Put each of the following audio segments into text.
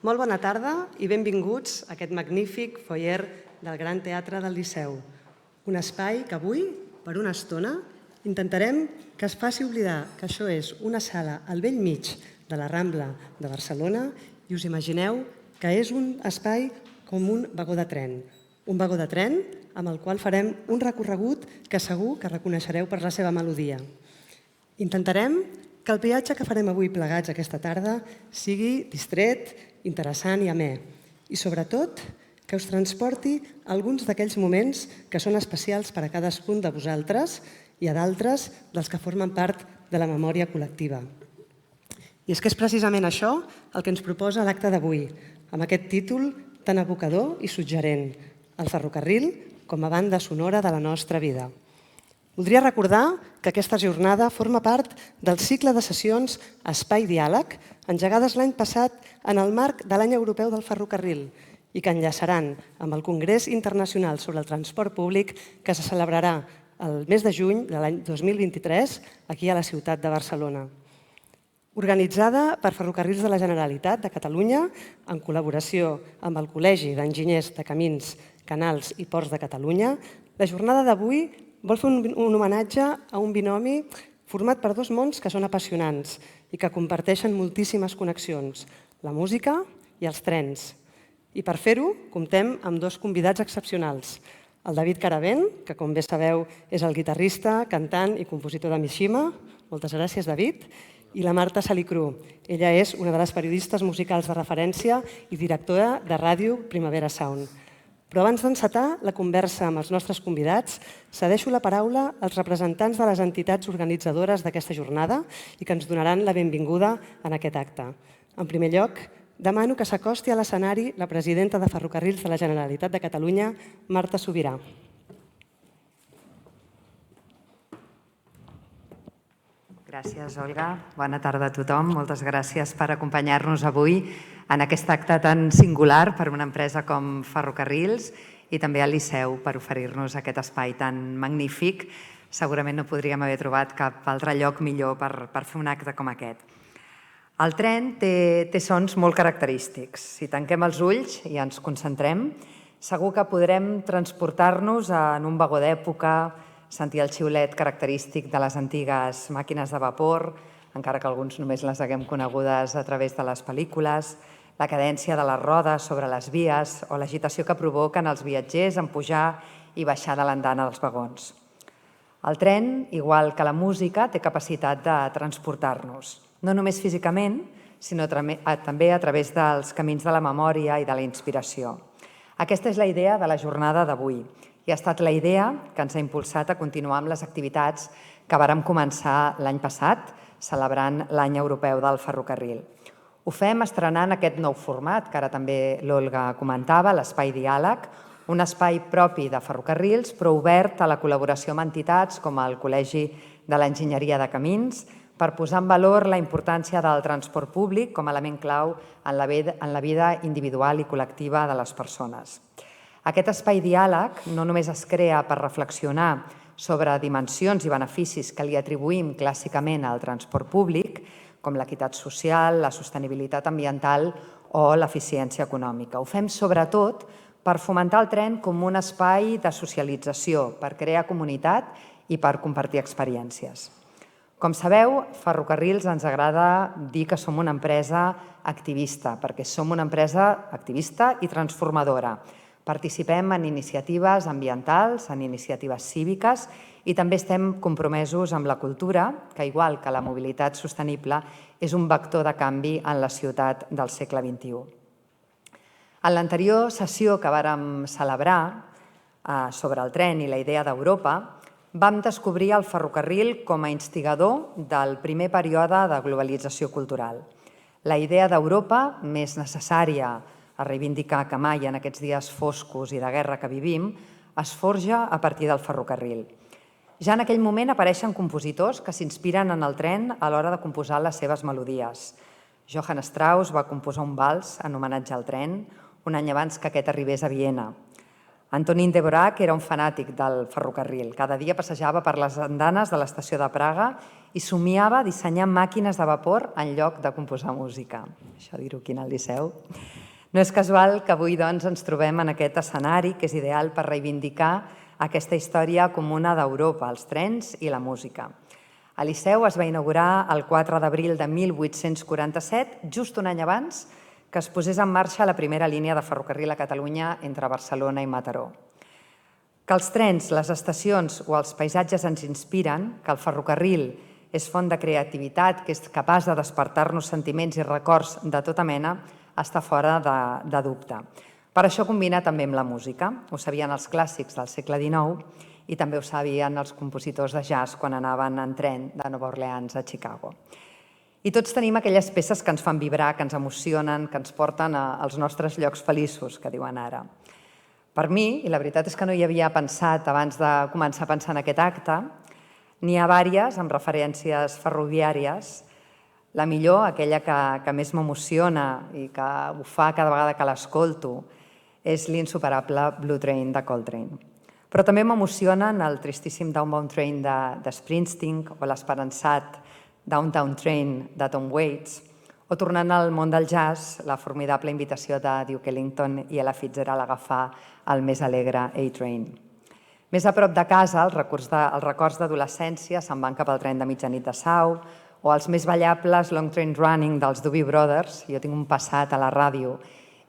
Molt bona tarda i benvinguts a aquest magnífic foyer del Gran Teatre del Liceu. Un espai que avui, per una estona, intentarem que es faci oblidar que això és una sala al bell mig de la Rambla de Barcelona i us imagineu que és un espai com un vagó de tren. Un vagó de tren amb el qual farem un recorregut que segur que reconeixereu per la seva melodia. Intentarem que el viatge que farem avui plegats aquesta tarda sigui distret, interessant i amè. I sobretot, que us transporti a alguns d'aquells moments que són especials per a cadascun de vosaltres i a d'altres dels que formen part de la memòria col·lectiva. I és que és precisament això el que ens proposa l'acte d'avui, amb aquest títol tan evocador i suggerent, el ferrocarril com a banda sonora de la nostra vida. Voldria recordar que aquesta jornada forma part del cicle de sessions Espai Diàleg, engegades l'any passat en el marc de l'Any Europeu del Ferrocarril i que enllaçaran amb el Congrés Internacional sobre el Transport Públic que se celebrarà el mes de juny de l'any 2023 aquí a la ciutat de Barcelona. Organitzada per Ferrocarrils de la Generalitat de Catalunya en col·laboració amb el Col·legi d'Enginyers de Camins, Canals i Ports de Catalunya, la jornada d'avui vol fer un homenatge a un binomi format per dos mons que són apassionants i que comparteixen moltíssimes connexions, la música i els trens. I per fer-ho, comptem amb dos convidats excepcionals. El David Caravent, que com bé sabeu és el guitarrista, cantant i compositor de Mishima. Moltes gràcies, David. I la Marta Salicru. Ella és una de les periodistes musicals de referència i directora de ràdio Primavera Sound. Però abans d'encetar la conversa amb els nostres convidats, cedeixo la paraula als representants de les entitats organitzadores d'aquesta jornada i que ens donaran la benvinguda en aquest acte. En primer lloc, demano que s'acosti a l'escenari la presidenta de Ferrocarrils de la Generalitat de Catalunya, Marta Subirà. Gràcies, Olga. Bona tarda a tothom. Moltes gràcies per acompanyar-nos avui en aquest acte tan singular per una empresa com Ferrocarrils i també al Liceu per oferir-nos aquest espai tan magnífic. Segurament no podríem haver trobat cap altre lloc millor per fer un acte com aquest. El tren té sons molt característics. Si tanquem els ulls i ens concentrem, segur que podrem transportar-nos en un vagó d'època, sentir el xiulet característic de les antigues màquines de vapor, encara que alguns només les haguem conegudes a través de les pel·lícules, la cadència de les rodes sobre les vies o l'agitació que provoquen els viatgers en pujar i baixar de l'andana dels vagons. El tren, igual que la música, té capacitat de transportar-nos, no només físicament, sinó també a través dels camins de la memòria i de la inspiració. Aquesta és la idea de la jornada d'avui i ha estat la idea que ens ha impulsat a continuar amb les activitats que vàrem començar l'any passat, celebrant l'Any Europeu del Ferrocarril. Ho fem estrenant aquest nou format, que ara també l'Olga comentava, l'Espai Diàleg, un espai propi de ferrocarrils, però obert a la col·laboració amb entitats com el Col·legi de l'Enginyeria de Camins, per posar en valor la importància del transport públic com a element clau en la vida individual i col·lectiva de les persones. Aquest espai diàleg no només es crea per reflexionar sobre dimensions i beneficis que li atribuïm clàssicament al transport públic, com l'equitat social, la sostenibilitat ambiental o l'eficiència econòmica. Ho fem sobretot per fomentar el tren com un espai de socialització, per crear comunitat i per compartir experiències. Com sabeu, Ferrocarrils ens agrada dir que som una empresa activista, perquè som una empresa activista i transformadora. Participem en iniciatives ambientals, en iniciatives cíviques i també estem compromesos amb la cultura, que igual que la mobilitat sostenible, és un vector de canvi en la ciutat del segle XXI. En l'anterior sessió que vàrem celebrar sobre el tren i la idea d'Europa, vam descobrir el ferrocarril com a instigador del primer període de globalització cultural. La idea d'Europa, més necessària a reivindicar que mai en aquests dies foscos i de guerra que vivim, es forja a partir del ferrocarril. Ja en aquell moment apareixen compositors que s'inspiren en el tren a l'hora de composar les seves melodies. Johann Strauss va composar un vals en homenatge al tren un any abans que aquest arribés a Viena. Antonín Dvořák era un fanàtic del ferrocarril. Cada dia passejava per les andanes de l'estació de Praga i somiava dissenyar màquines de vapor en lloc de composar música. Això dir-ho aquí al Liceu. No és casual que avui doncs, ens trobem en aquest escenari que és ideal per reivindicar aquesta història comuna d'Europa, els trens i la música. El Liceu es va inaugurar el 4 d'abril de 1847, just un any abans que es posés en marxa la primera línia de ferrocarril a Catalunya entre Barcelona i Mataró. Que els trens, les estacions o els paisatges ens inspiren, que el ferrocarril és font de creativitat, que és capaç de despertar-nos sentiments i records de tota mena, està fora de dubte. Per això combina també amb la música. Ho sabien els clàssics del segle XIX i també ho sabien els compositors de jazz quan anaven en tren de Nova Orleans a Chicago. I tots tenim aquelles peces que ens fan vibrar, que ens emocionen, que ens porten als nostres llocs feliços, que diuen ara. Per mi, i la veritat és que no hi havia pensat abans de començar a pensar en aquest acte, n'hi ha diverses amb referències ferroviàries. La millor, aquella que més m'emociona i que ho fa cada vegada que l'escolto, és l'insuperable Blue Train de Coltrane. Però també m'emocionen el tristíssim Downbound Train de Springsteen o l'esperançat Downtown Train de Tom Waits, o tornant al món del jazz, la formidable invitació de Duke Ellington i Ella Fitzgerald a agafar el més alegre A-Train. Més a prop de casa, els records d'adolescència se'n van cap al tren de mitjanit de Sau o els més ballables Long Train Running dels Doobie Brothers. Jo tinc un passat a la ràdio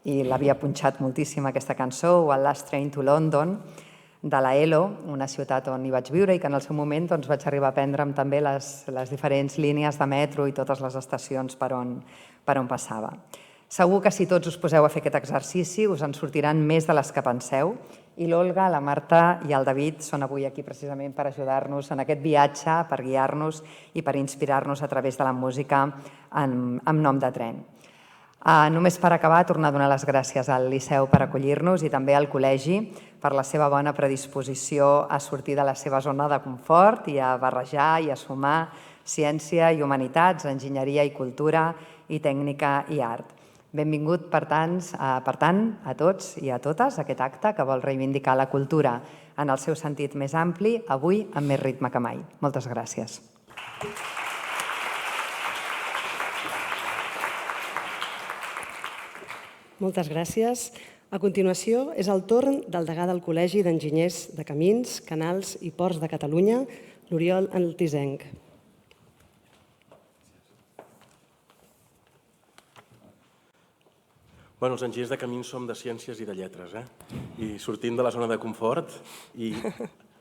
i l'havia punxat moltíssim aquesta cançó, o el Last Train to London, de la ELO, una ciutat on hi vaig viure i que en el seu moment vaig arribar a prendre'm també les diferents línies de metro i totes les estacions per on passava. Segur que si tots us poseu a fer aquest exercici us en sortiran més de les que penseu, i l'Olga, la Marta i el David són avui aquí precisament per ajudar-nos en aquest viatge, per guiar-nos i per inspirar-nos a través de la música en nom de tren. Només per acabar, tornar a donar les gràcies al Liceu per acollir-nos i també al Col·legi per la seva bona predisposició a sortir de la seva zona de confort i a barrejar i a sumar ciència i humanitats, enginyeria i cultura i tècnica i art. Benvingut, per tant, a tots i a totes a aquest acte que vol reivindicar la cultura en el seu sentit més ampli, avui amb més ritme que mai. Moltes gràcies. Moltes gràcies. A continuació, és el torn del degà del Col·legi d'Enginyers de Camins, Canals i Ports de Catalunya, l'Oriol Altisenc. Els enginyers de camins som de ciències i de lletres, i sortim de la zona de confort i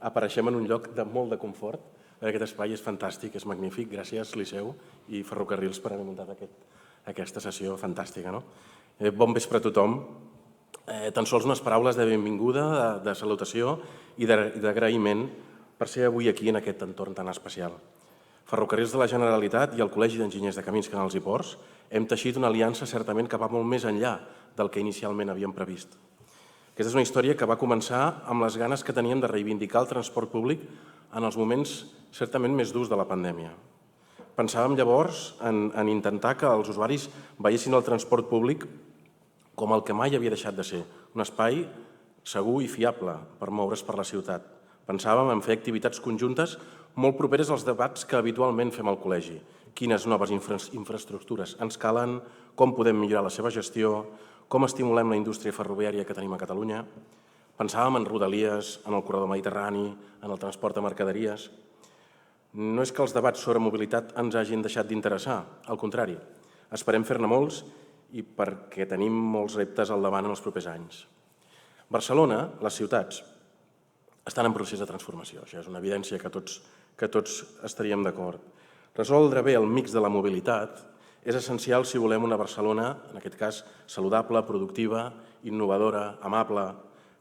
apareixem en un lloc de molt de confort. Aquest espai és fantàstic, és magnífic. Gràcies, Liceu i Ferrocarrils, per haver muntat aquesta sessió fantàstica. Bon vespre a tothom. Tan sols unes paraules de benvinguda, de salutació i d'agraïment per ser avui aquí en aquest entorn tan especial. Ferrocarrils de la Generalitat i el Col·legi d'Enginyers de Camins, Canals i Ports hem teixit una aliança certament que va molt més enllà del que inicialment havíem previst. Aquesta és una història que va començar amb les ganes que teníem de reivindicar el transport públic en els moments certament més durs de la pandèmia. Pensàvem llavors en intentar que els usuaris veiessin el transport públic com el que mai havia deixat de ser, un espai segur i fiable per moure's per la ciutat. Pensàvem en fer activitats conjuntes molt properes als debats que habitualment fem al col·legi. Quines noves infraestructures ens calen, com podem millorar la seva gestió, com estimulem la indústria ferroviària que tenim a Catalunya. Pensàvem en rodalies, en el corredor mediterrani, en el transport de mercaderies. No és que els debats sobre mobilitat ens hagin deixat d'interessar, al contrari. Esperem fer-ne molts i perquè tenim molts reptes al davant en els propers anys. Barcelona, les ciutats, estan en procés de transformació. Això és una evidència que tots estaríem d'acord. Resoldre bé el mix de la mobilitat és essencial si volem una Barcelona, en aquest cas, saludable, productiva, innovadora, amable,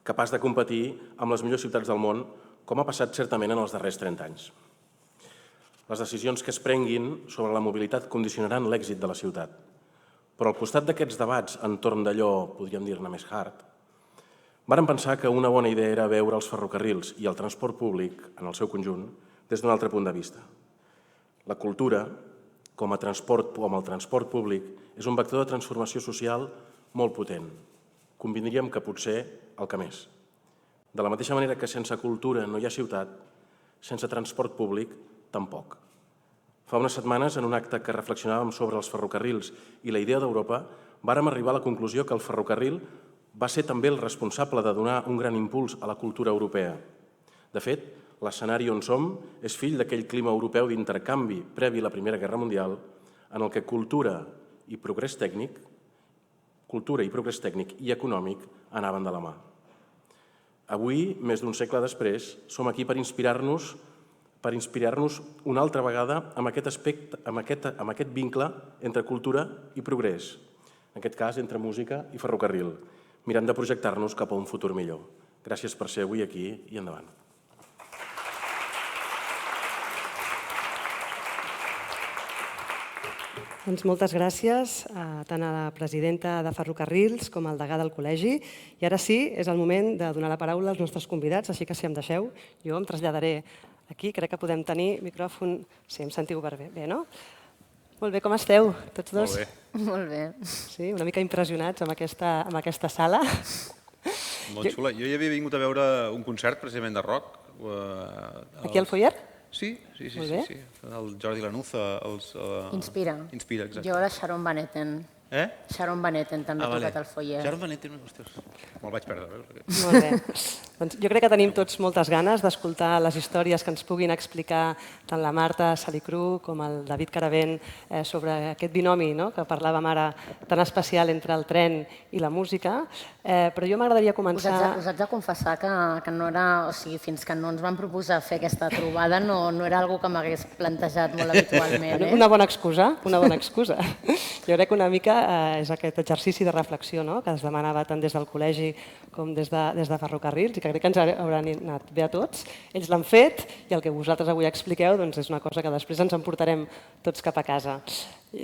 capaç de competir amb les millors ciutats del món, com ha passat certament en els darrers 30 anys. Les decisions que es prenguin sobre la mobilitat condicionaran l'èxit de la ciutat. Però al costat d'aquests debats entorn d'allò, podríem dir-ne més hard, vàrem pensar que una bona idea era veure els ferrocarrils i el transport públic, en el seu conjunt, des d'un altre punt de vista. La cultura, com el transport públic, és un vector de transformació social molt potent. Convindríem que potser el que més. De la mateixa manera que sense cultura no hi ha ciutat, sense transport públic tampoc. Fa unes setmanes, en un acte que reflexionàvem sobre els ferrocarrils i la idea d'Europa, vàrem arribar a la conclusió que el ferrocarril va ser també el responsable de donar un gran impuls a la cultura europea. De fet, l'escenari on som és fill d'aquell clima europeu d'intercanvi previ a la Primera Guerra Mundial, en el que cultura i progrés tècnic i econòmic anaven de la mà. Avui, més d'un segle després, som aquí per inspirar-nos una altra vegada amb aquest vincle entre cultura i progrés, en aquest cas entre música i ferrocarril, mirant de projectar-nos cap a un futur millor. Gràcies per ser avui aquí i endavant. Doncs moltes gràcies tant a la presidenta de Ferrocarrils com al degà del col·legi. I ara sí, és el moment de donar la paraula als nostres convidats, així que si em deixeu, jo em traslladaré aquí. Crec que podem tenir micròfon. Sí, em sentiu bé, no? Molt bé, com esteu, tots dos? Molt bé. Molt bé. Sí, una mica impressionats amb aquesta sala. Molt xula. Jo ja havia vingut a veure un concert precisament de rock. Aquí al foyer? Sí. Molt bé. El Jordi Lanuza. Inspira. Inspira, exacte. Jo la Sharon Van Etten. Sharon Van Etten també ha tocat al foyer. Sharon Van Etten, ostres, me'l vaig perdre. Molt bé. Doncs jo crec que tenim tots moltes ganes d'escoltar les històries que ens puguin explicar tant la Marta Salicru com el David Caravent sobre aquest binomi que parlàvem ara tan especial entre el tren i la música. Però jo m'agradaria començar... Us haig de confessar que no era... O sigui, fins que no ens van proposar fer aquesta trobada no era algo que m'hagués plantejat molt habitualment. Una bona excusa, una bona excusa. Jo crec que una mica és aquest exercici de reflexió que es demanava tant des del col·legi com des de Ferrocarrils i que crec que ens hauran anat bé a tots. Ells l'han fet i el que vosaltres avui expliqueu és una cosa que després ens emportarem tots cap a casa.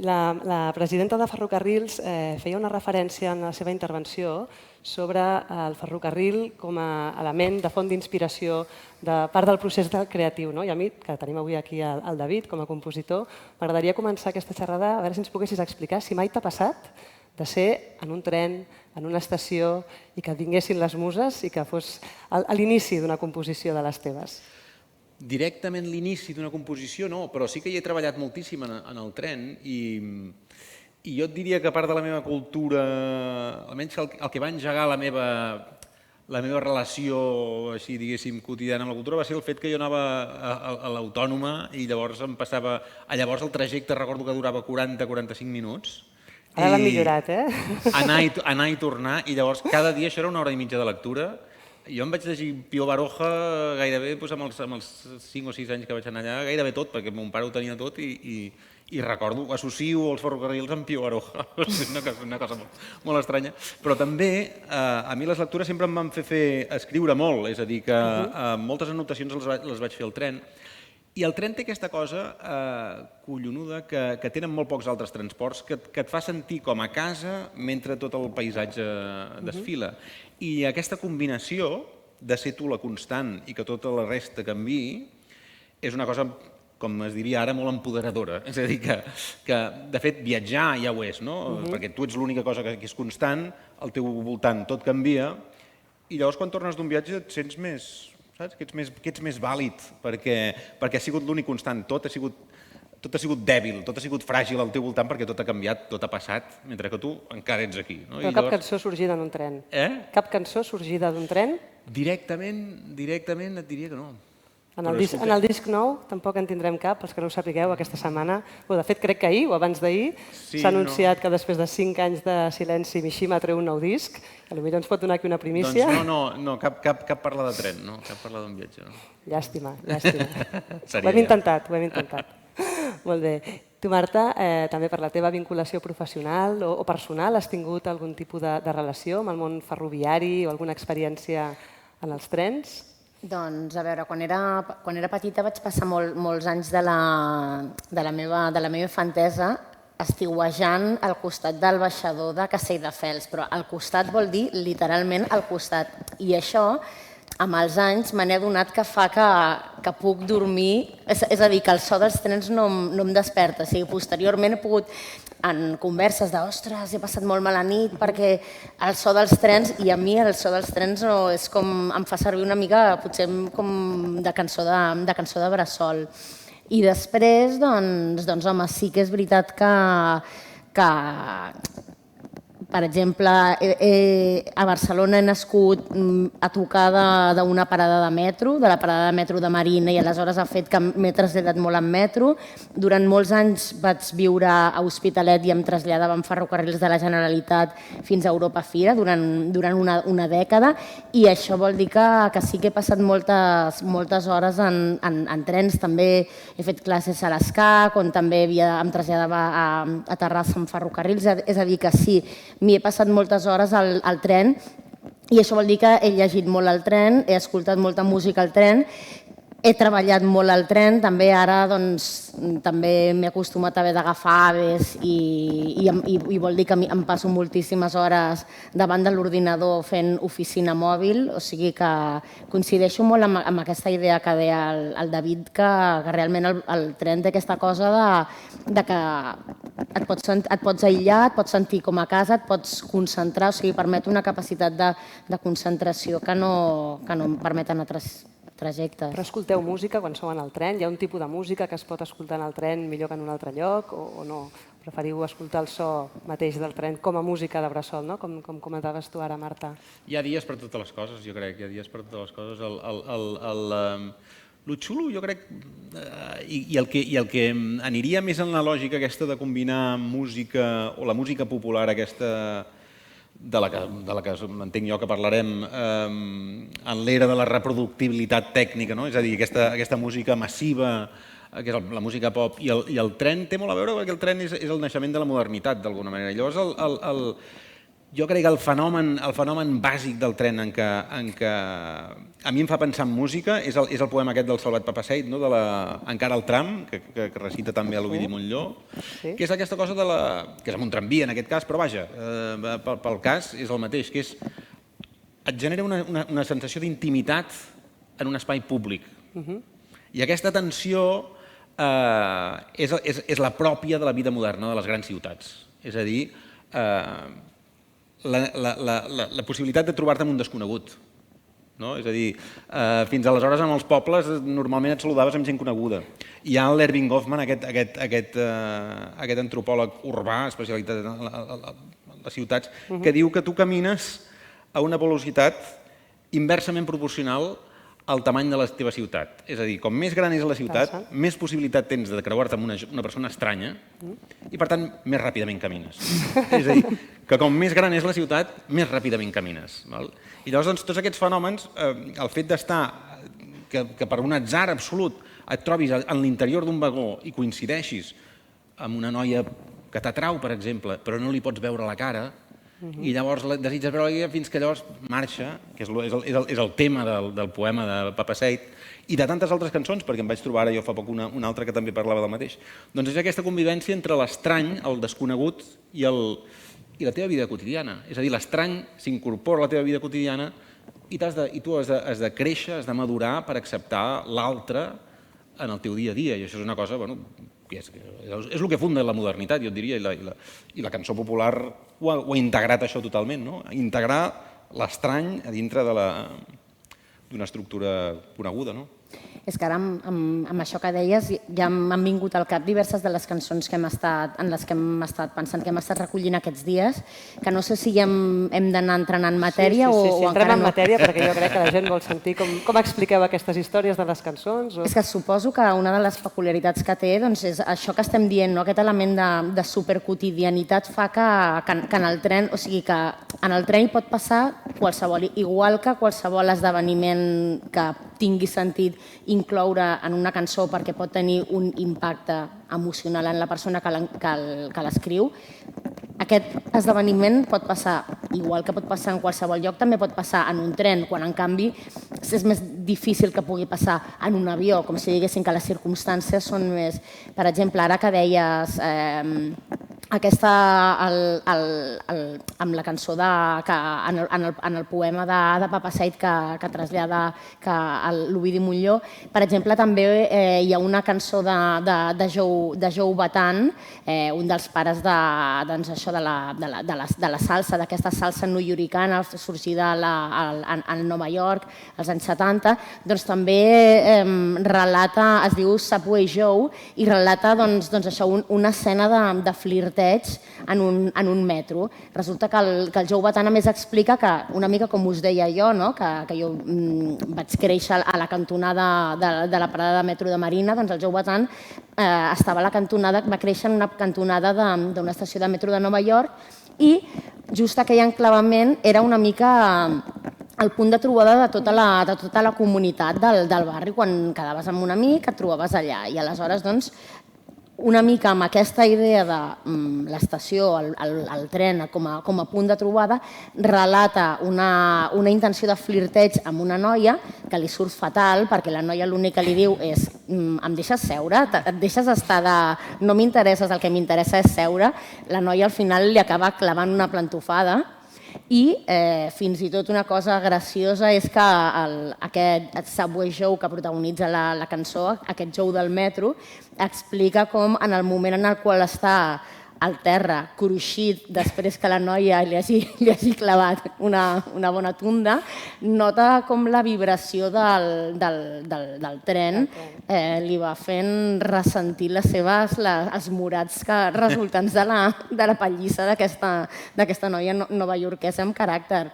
La presidenta de Ferrocarrils feia una referència en la seva intervenció sobre el ferrocarril com a element de font d'inspiració de part del procés creatiu. I a mi, que tenim avui aquí el David com a compositor, m'agradaria començar aquesta xerrada a veure si ens poguessis explicar si mai t'ha passat de ser en un tren, en una estació, i que vinguessin les muses i que fos a l'inici d'una composició de les teves. Directament l'inici d'una composició no, però sí que hi he treballat moltíssim en el tren i jo et diria que a part de la meva cultura, almenys el que va engegar la meva relació, així diguéssim, quotidiana amb la cultura va ser el fet que jo anava a l'Autònoma i llavors em passava... Llavors el trajecte recordo que durava 40-45 minuts. Ara l'han millorat, Anar i tornar, i llavors cada dia això era 1 hora i mitja de lectura. Jo em vaig llegir Pío Baroja gairebé amb els 5 o 6 anys que vaig anar allà, gairebé tot, perquè mon pare ho tenia tot i recordo, associo els ferrocarrils amb Pío Baroja. És una cosa molt estranya. Però també a mi les lectures sempre em van fer escriure molt, és a dir, que moltes anotacions les vaig fer al tren. I el tren té aquesta cosa collonuda que tenen molt pocs altres transports que et fa sentir com a casa mentre tot el paisatge desfila. I aquesta combinació de ser tu la constant i que tota la resta canviï és una cosa, com es diria ara, molt empoderadora. És a dir, que de fet viatjar ja ho és, no? Perquè tu ets l'única cosa que és constant, al teu voltant tot canvia, i llavors quan tornes d'un viatge et sents més... Saps? Que ets més vàlid, perquè ha sigut l'únic constant, tot ha sigut dèbil, tot ha sigut fràgil al teu voltant perquè tot ha canviat, tot ha passat, mentre que tu encara ets aquí. Però cap cançó sorgida d'un tren? Cap cançó sorgida d'un tren? Directament et diria que no. En el disc nou tampoc en tindrem cap, els que no ho sapigueu, aquesta setmana. De fet, crec que ahir o abans d'ahir s'ha anunciat que després de 5 anys de silenci Mishima treu un nou disc. Potser ens pot donar aquí una primícia. Doncs no, cap parla de tren, no, cap parla d'un viatge. Llàstima. Ho hem intentat. Molt bé. Tu, Marta, també per la teva vinculació professional o personal, has tingut algun tipus de relació amb el món ferroviari o alguna experiència en els trens? Doncs, a veure, quan era petita vaig passar molts anys de la meva infantesa estiuejant al costat del baixador de Castelldefels, però al costat vol dir literalment al costat. I això, amb els anys, me n'he adonat que fa que puc dormir, és a dir, que el so dels trens no em desperta. O sigui, posteriorment he pogut, en converses de «ostres, he passat molt mala nit perquè el so dels trens», i a mi el so dels trens és com, em fa servir una mica potser com de cançó de bressol. I després, doncs home, sí que és veritat que per exemple, a Barcelona he nascut a tocar d'una parada de metro, de la parada de metro de Marina, i aleshores ha fet que m'he traslladat molt en metro. Durant molts anys vaig viure a Hospitalet i em traslladava en ferrocarrils de la Generalitat fins a Europa Fira durant una dècada, i això vol dir que sí que he passat moltes hores en trens. També he fet classes a l'ESCAC, on també em traslladava a Terrassa en ferrocarrils, és a dir que sí, m'hi he passat moltes hores al tren, i això vol dir que he llegit molt al tren, he escoltat molta música al tren, he treballat molt al tren, també ara també m'he acostumat a haver d'agafar aves i vol dir que em passo moltíssimes hores davant de l'ordinador fent oficina mòbil, o sigui que coincideixo molt amb aquesta idea que deia el David, que realment el tren té aquesta cosa de que et pots aïllar, et pots sentir com a casa, et pots concentrar, o sigui, permet una capacitat de concentració que no em permeten altres trajectes. Però escolteu música quan sou en el tren? Hi ha un tipus de música que es pot escoltar en el tren millor que en un altre lloc o no? Preferiu escoltar el so mateix del tren com a música de bressol, no? Com comentaves tu ara, Marta. Hi ha dies per totes les coses, jo crec. Hi ha dies per totes les coses. Lo xulo, jo crec, i el que aniria més en la lògica aquesta de combinar música, o la música popular aquesta, de la que entenc jo que parlarem en l'era de la reproductibilitat tècnica, és a dir, aquesta música massiva, que és la música pop, i el tren té molt a veure perquè el tren és el naixement de la modernitat, d'alguna manera. Llavors, jo crec que el fenomen bàsic del tren en què a mi em fa pensar en música és el poema aquest del Salvat Papasseit, Encara el tram, que recita també l'Ovidi Montllor, que és aquesta cosa que és amb un tramvia en aquest cas, però vaja, pel cas és el mateix, que et genera una sensació d'intimitat en un espai públic. I aquesta tensió és la pròpia de la vida moderna de les grans ciutats. És a dir, la possibilitat de trobar-te amb un desconegut. És a dir, fins aleshores en els pobles normalment et saludaves amb gent coneguda. Hi ha l'Erving Goffman, aquest antropòleg urbà especialitzat en les ciutats, que diu que tu camines a una velocitat inversament proporcional al tamany de la teva ciutat. És a dir, com més gran és la ciutat, més possibilitat tens de creuar-te amb una persona estranya i, per tant, més ràpidament camines. És a dir, que com més gran és la ciutat, més ràpidament camines. I llavors, tots aquests fenòmens, el fet d'estar, que per un atzar absolut et trobis en l'interior d'un vagó i coincideixis amb una noia que t'atrau, per exemple, però no li pots veure la cara, i llavors desitges veure-la fins que llavors marxa, que és el tema del poema de Papasseit, i de tantes altres cançons, perquè em vaig trobar ara jo fa poc una altra que també parlava del mateix. Doncs és aquesta convivència entre l'estrany, el desconegut i la teva vida quotidiana. És a dir, l'estrany s'incorpora a la teva vida quotidiana i tu has de créixer, has de madurar per acceptar l'altre en el teu dia a dia, i això és una cosa, és el que funda la modernitat, jo et diria, i la cançó popular ho ha integrat això totalment, integrar l'estrany a dintre d'una estructura coneguda. És que ara, amb això que deies, ja m'han vingut al cap diverses de les cançons en les que hem estat pensant, que hem estat recollint aquests dies, que no sé si hem d'anar entrant en matèria o encara no. Sí, entrem en matèria, perquè jo crec que la gent vol sentir com expliqueu aquestes històries de les cançons. És que suposo que una de les peculiaritats que té és això que estem dient, aquest element de superquotidianitat fa que en el tren, o sigui que en el tren hi pot passar qualsevol, igual que qualsevol esdeveniment que tingui sentit incloure en una cançó perquè pot tenir un impacte emocional en la persona que l'escriu. Aquest esdeveniment pot passar, igual que pot passar en qualsevol lloc, també pot passar en un tren, quan en canvi és més difícil que pugui passar en un avió, com si diguéssim que les circumstàncies són més... Per exemple, ara que deies amb la cançó en el poema de Papa Said que trasllada l'Ovidi Montllor. Per exemple, també hi ha una cançó de Jou Batan, un dels pares de la salsa, d'aquesta salsa newyoricana sorgida a Nova York als anys 70, doncs també relata, es diu Subway Joe, i relata una escena de flirteig en un metro. Resulta que el Jou Batan a més explica que, una mica com us deia jo, que jo vaig créixer a la cantonada de la parada de metro de Marina, doncs el Jou Batan estava a la cantonada, va créixer en una cantonada d'una estació de metro de Nova York i just aquell enclavament era una mica el punt de trobada de tota la comunitat del barri. Quan quedaves amb un amic et trobaves allà i aleshores doncs una mica amb aquesta idea de l'estació, el tren com a punt de trobada, relata una intenció de flirteig amb una noia que li surt fatal perquè la noia l'únic que li diu és em deixes seure? Et deixes estar de... no m'interesses, el que m'interessa és seure. La noia al final li acaba clavant una plantofada i fins i tot una cosa graciosa és que aquest Subway Joe que protagonitza la cançó, aquest Joe del metro, explica com en el moment en el qual està al terra, cruixit, després que la noia li hagi clavat una bona tunda, nota com la vibració del tren li va fent ressentir els morats resultants de la pallissa d'aquesta noia novaiorquesa amb caràcter.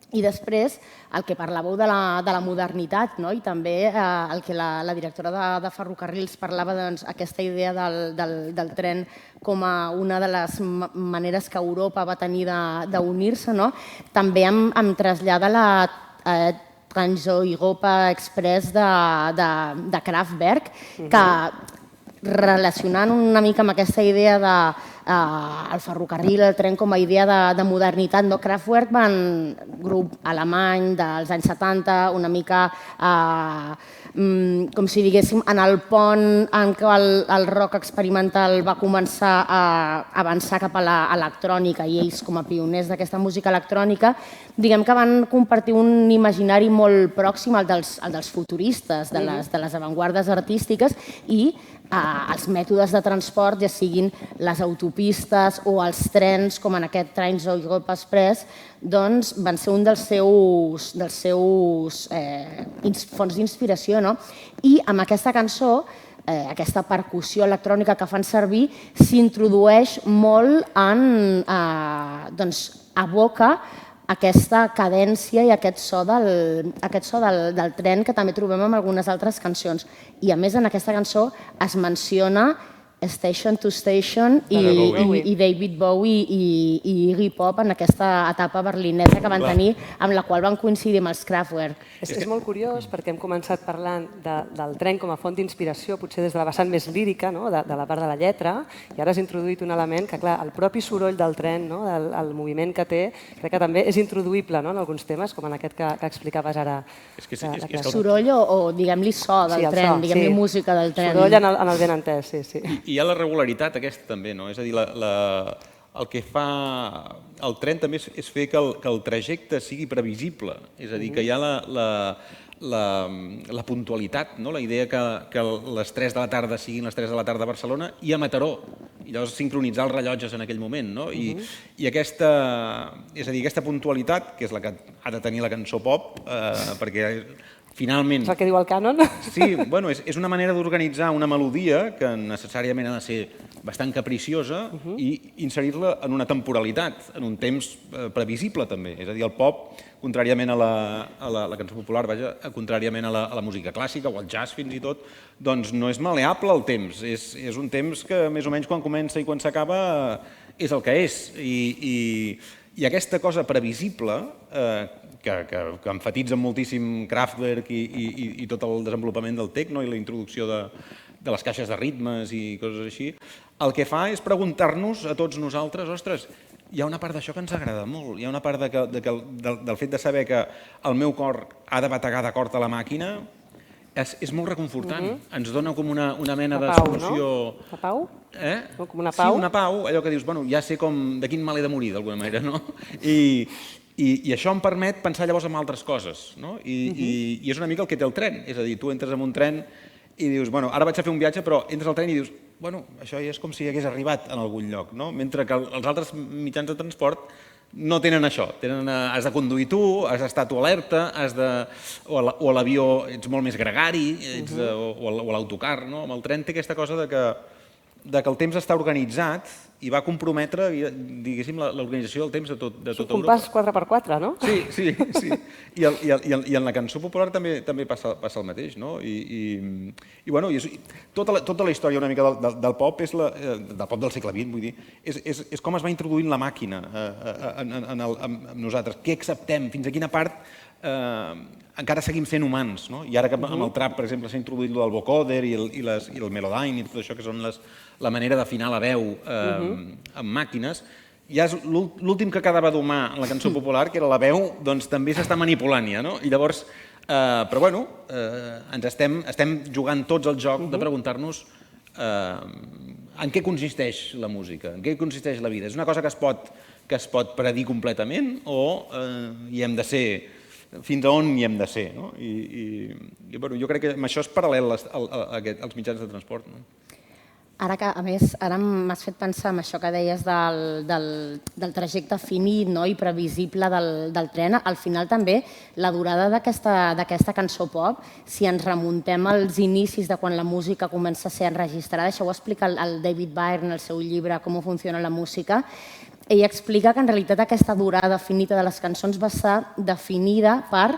I després, el que parlàveu de la modernitat, i també el que la directora de Ferrocarrils parlava, aquesta idea del tren com a una de les maneres que Europa va tenir d'unir-se, també em trasllada la Trans-Europa Express de Kraftwerk, que relacionant una mica amb aquesta idea del ferrocarril, el tren com a idea de modernitat. Kraftwerk, grup alemany dels anys 70, una mica com si diguéssim en el pont en què el rock experimental va començar a avançar cap a l'electrònica i ells com a pioners d'aquesta música electrònica, diguem que van compartir un imaginari molt pròxim al dels futuristes, de les avantguardes artístiques i els mètodes de transport, ja siguin les autopistes o els trens, com en aquest Trans-Europa Express, doncs van ser un dels seus fonts d'inspiració. I amb aquesta cançó, aquesta percussió electrònica que fan servir, s'introdueix molt en... aboca aquesta cadència i aquest so del tren que també trobem en algunes altres cançons. I a més en aquesta cançó es menciona Station to Station i David Bowie i Iggy Pop en aquesta etapa berlinesa que van tenir, amb la qual van coincidir amb els Kraftwerk. És molt curiós perquè hem començat parlant del tren com a font d'inspiració, potser des de la vessant més lírica, de la part de la lletra, i ara has introduït un element que, clar, el propi soroll del tren, el moviment que té, crec que també és introduïble en alguns temes, com en aquest que explicaves ara. Soroll o diguem-li so del tren, diguem-li música del tren. Soroll en el ben entès, sí. I hi ha la regularitat aquesta també, no? És a dir, el que fa el tren també és fer que el trajecte sigui previsible, és a dir, que hi ha la puntualitat, la idea que les 3 de la tarda siguin les 3 de la tarda a Barcelona i a Mataró, i llavors sincronitzar els rellotges en aquell moment. I aquesta puntualitat, que és la que ha de tenir la cançó pop, perquè finalment... És el que diu el cànon? Sí, és una manera d'organitzar una melodia que necessàriament ha de ser bastant capriciosa i inserir-la en una temporalitat, en un temps previsible també. És a dir, el pop, contràriament a la cançó popular, contràriament a la música clàssica o al jazz fins i tot, doncs no és mal·leable el temps. És un temps que més o menys quan comença i quan s'acaba és el que és. I aquesta cosa previsible, que emfatitza moltíssim Kraftwerk i tot el desenvolupament del techno i la introducció de les caixes de ritmes i coses així, el que fa és preguntar-nos a tots nosaltres, ostres, hi ha una part d'això que ens agrada molt, hi ha una part del fet de saber que el meu cor ha de bategar d'acord a la màquina, és molt reconfortant. Ens dona com una mena de La pau, solució... no? La pau? Eh? Com una pau? Sí, una pau, allò que dius, bueno, ja sé de quin mal he de morir, d'alguna manera, no? I això em permet pensar llavors en altres coses, no? I és una mica el que té el tren, és a dir, tu entres en un tren i dius, bueno, ara vaig a fer un viatge, però entres al tren i dius, bueno, això ja és com si hagués arribat en algun lloc, no? Mentre que els altres mitjans de transport no tenen això, has de conduir tu, has d'estar tu alerta, o a l'avió ets molt més gregari, o a l'autocar, no? Amb el tren té aquesta cosa de que el temps està organitzat i va comprometre, diguéssim, l'organització del temps de tota Europa. És un compàs 4x4, no? Sí. I en la cançó popular també passa el mateix, no? I tota la història una mica del pop, del pop del segle XX, vull dir, és com es va introduint la màquina en nosaltres. Què acceptem? Fins a quina part encara seguim sent humans, no? I ara que amb el trap, per exemple, s'ha introduït el vocoder i el melodyne i tot això, que són la manera d'afinar la veu amb màquines, ja és l'últim que quedava d'humà en la cançó popular, que era la veu, doncs també s'està manipulant ja, no? I llavors, però bueno, ens estem jugant tots el joc de preguntar-nos en què consisteix la música, en què consisteix la vida. És una cosa que es pot predir completament o hi hem de ser, fins a on hi hem de ser, no? I jo crec que amb això és paral·lel als mitjans de transport, no? Ara que, a més, ara m'has fet pensar en això que deies del trajecte finit i previsible del tren. Al final també la durada d'aquesta cançó pop, si ens remuntem als inicis de quan la música comença a ser enregistrada, això ho explica el David Byrne en el seu llibre Com funciona la música, ell explica que en realitat aquesta durada finita de les cançons va ser definida per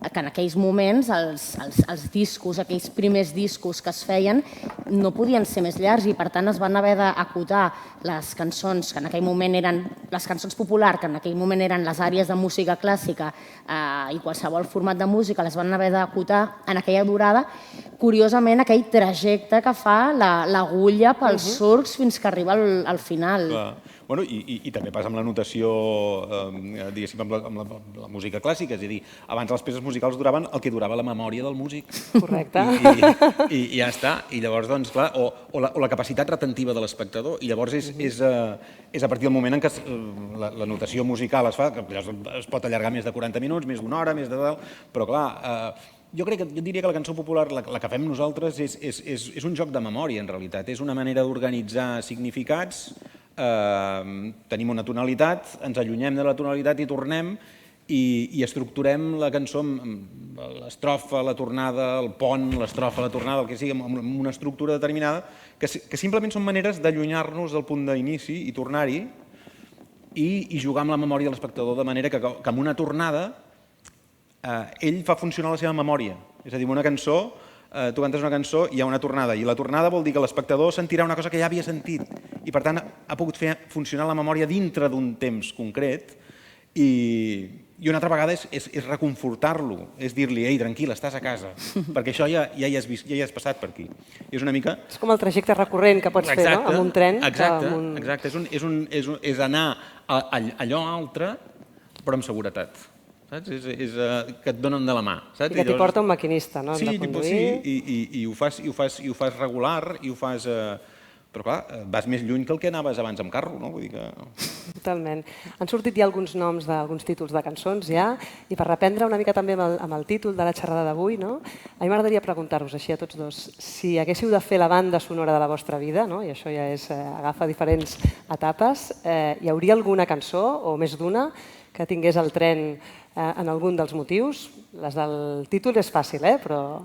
que en aquells moments els discos, aquells primers discos que es feien, no podien ser més llargs i per tant es van haver d'acotar les cançons que en aquell moment eren les cançons populars, que en aquell moment eren les àrees de música clàssica i qualsevol format de música, les van haver d'acotar en aquella durada. Curiosament, aquell trajecte que fa l'agulla pels surcs fins que arriba al final. Bueno, i també passa amb la notació, diguéssim, amb la música clàssica, és a dir, abans les peces musicals duraven el que durava la memòria del músic. Correcte. I ja està. I llavors, doncs, clar, o la capacitat retentiva de l'espectador, i llavors és a partir del moment en què la notació musical es fa, que es pot allargar més de 40 minuts, més d'una hora, més de tal, però clar, jo diria que la cançó popular, la que fem nosaltres, és un joc de memòria, en realitat. És una manera d'organitzar significats, tenim una tonalitat, ens allunyem de la tonalitat i tornem i estructurem la cançó amb l'estrofa, la tornada, el pont, l'estrofa, la tornada, el que sigui, amb una estructura determinada, que simplement són maneres d'allunyar-nos del punt d'inici i tornar-hi i jugar amb la memòria de l'espectador, de manera que amb una tornada ell fa funcionar la seva memòria. És a dir, una cançó, tu cantes una cançó i hi ha una tornada, i la tornada vol dir que l'espectador sentirà una cosa que ja havia sentit i per tant ha pogut fer funcionar la memòria dintre d'un temps concret i una altra vegada és reconfortar-lo, és dir-li, ei, tranquil, estàs a casa, perquè això ja hi has passat per aquí. És una mica... És com el trajecte recurrent que pots fer, no?, amb un tren. Exacte, és anar a allò altre, però amb seguretat. Saps? Que et donen de la mà. I que t'hi porta un maquinista, no? Sí, i ho fas regular, i ho fas... Però clar, vas més lluny que el que anaves abans amb carro, no? Vull dir que... Totalment. Han sortit ja alguns noms d'alguns títols de cançons, ja, i per reprendre una mica també amb el títol de la xerrada d'avui, no? A mi m'agradaria preguntar-vos així a tots dos, si haguéssiu de fer la banda sonora de la vostra vida, no? I això ja agafa diferents etapes, hi hauria alguna cançó, o més d'una, que tingués el tren en algun dels motius? Les del títol és fàcil, però